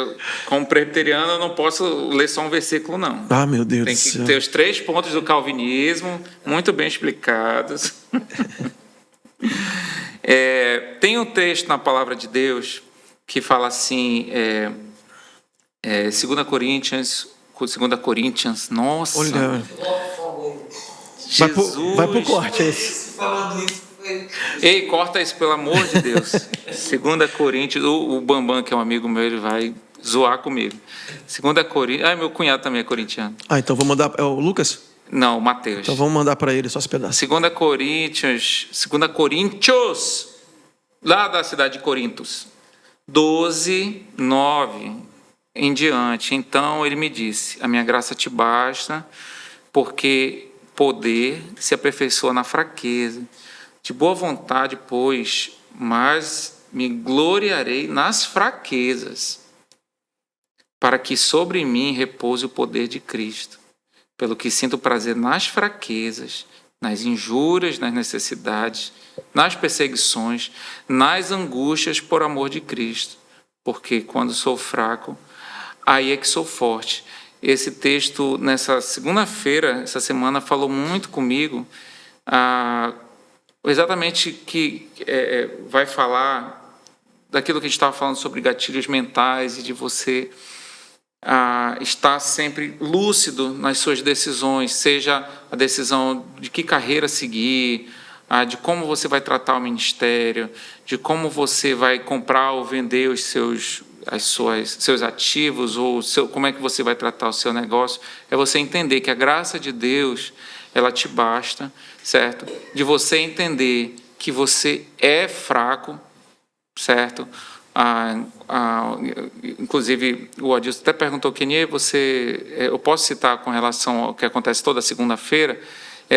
[SPEAKER 5] como presbiteriano, eu não posso ler só um versículo, não.
[SPEAKER 3] Ah, meu Deus do
[SPEAKER 5] céu. Tem que ter os 3 pontos do calvinismo, muito bem explicados. Tem um texto na Palavra de Deus que fala assim, 2 Coríntios, nossa.
[SPEAKER 3] Olha.
[SPEAKER 5] Jesus.
[SPEAKER 3] Vai pro corte esse.
[SPEAKER 4] Falando isso.
[SPEAKER 5] Ei, corta isso, pelo amor de Deus. 2 Coríntios, o Bambam, que é um amigo meu, ele vai zoar comigo. 2 Coríntios, meu cunhado também é corintiano.
[SPEAKER 3] Então vou mandar, é o Lucas?
[SPEAKER 5] Não, o Mateus.
[SPEAKER 3] Então vamos mandar para ele só esse pedaço.
[SPEAKER 5] 2 Coríntios, lá da cidade de Corintos, 12, 9 em diante. Então ele me disse, a minha graça te basta, porque poder se aperfeiçoa na fraqueza. De boa vontade, pois, mas me gloriarei nas fraquezas, para que sobre mim repouse o poder de Cristo. Pelo que sinto prazer nas fraquezas, nas injúrias, nas necessidades, nas perseguições, nas angústias por amor de Cristo. Porque quando sou fraco, aí é que sou forte. Esse texto, nessa segunda-feira, essa semana, falou muito comigo, exatamente que vai falar daquilo que a gente estava falando sobre gatilhos mentais e de você estar sempre lúcido nas suas decisões, seja a decisão de que carreira seguir, de como você vai tratar o ministério, de como você vai comprar ou vender os seus ativos, ou como é que você vai tratar o seu negócio. É você entender que a graça de Deus, ela te basta, certo? De você entender que você é fraco, certo? Inclusive, o Adilson até perguntou, Kenier, eu posso citar com relação ao que acontece toda segunda-feira?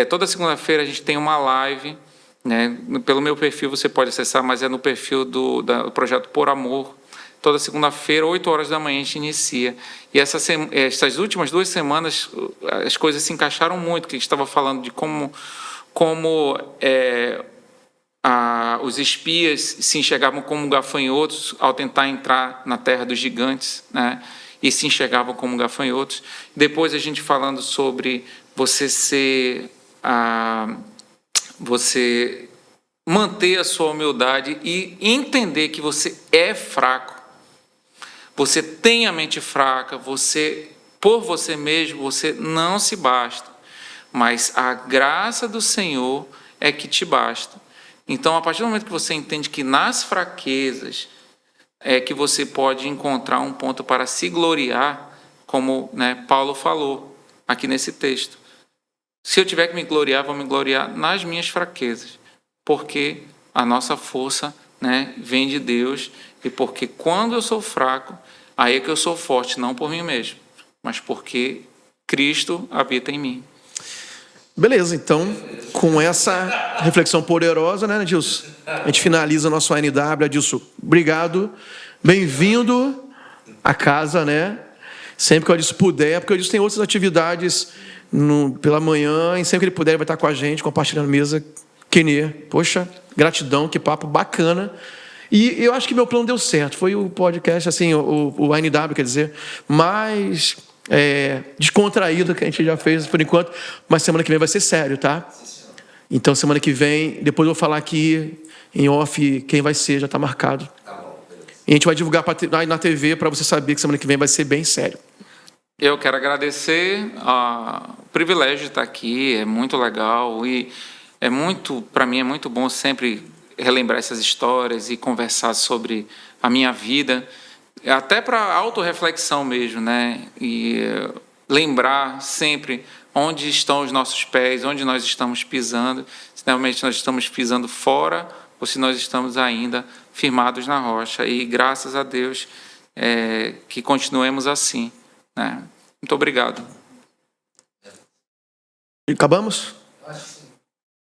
[SPEAKER 5] Toda segunda-feira a gente tem uma live, né? Pelo meu perfil você pode acessar, mas é no perfil do projeto Por Amor. Toda segunda-feira, 8 horas da manhã, a gente inicia. E essas últimas 2 semanas, as coisas se encaixaram muito, que a gente estava falando de como os espias se enxergavam como gafanhotos ao tentar entrar na terra dos gigantes, né? E se enxergavam como gafanhotos. Depois a gente falando sobre você manter a sua humildade e entender que você é fraco. Você tem a mente fraca, por você mesmo, você não se basta. Mas a graça do Senhor é que te basta. Então, a partir do momento que você entende que nas fraquezas é que você pode encontrar um ponto para se gloriar, como, né, Paulo falou aqui nesse texto. Se eu tiver que me gloriar, vou me gloriar nas minhas fraquezas, porque a nossa força, né, vem de Deus, e porque quando eu sou fraco, aí é que eu sou forte, não por mim mesmo, mas porque Cristo habita em mim.
[SPEAKER 3] Beleza, então, com essa reflexão poderosa, né, Adilson? A gente finaliza nosso ANW. Adilson, obrigado, bem-vindo à casa, né? Sempre que o Adilson puder, porque o Adilson tem outras atividades pela manhã, e sempre que ele puder, ele vai estar com a gente, compartilhando a mesa. Kenier, poxa, gratidão, que papo bacana. E eu acho que meu plano deu certo. Foi o podcast, assim, o ANW, quer dizer, mais descontraído que a gente já fez por enquanto, mas semana que vem vai ser sério, tá? Então, semana que vem, depois eu vou falar aqui em off quem vai ser, já está marcado. E a gente vai divulgar na TV para você saber que semana que vem vai ser bem sério.
[SPEAKER 5] Eu quero agradecer o privilégio de estar aqui, é muito legal e para mim é muito bom sempre relembrar essas histórias e conversar sobre a minha vida, até para autorreflexão mesmo, né? E lembrar sempre onde estão os nossos pés, onde nós estamos pisando, se realmente nós estamos pisando fora ou se nós estamos ainda firmados na rocha. E graças a Deus que continuemos assim, né? Muito obrigado.
[SPEAKER 3] E acabamos?
[SPEAKER 4] Acho que sim.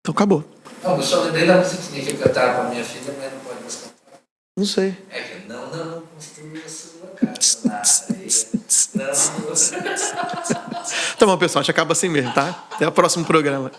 [SPEAKER 3] Então acabou.
[SPEAKER 4] Não, eu só lembrei da musiquinha que eu cantava para minha filha, mas não pode mais cantar.
[SPEAKER 3] Não sei.
[SPEAKER 4] É que não construiu a sua casa na areia. Não.
[SPEAKER 3] Tá bom, pessoal, a gente acaba assim mesmo, tá? Até o próximo programa.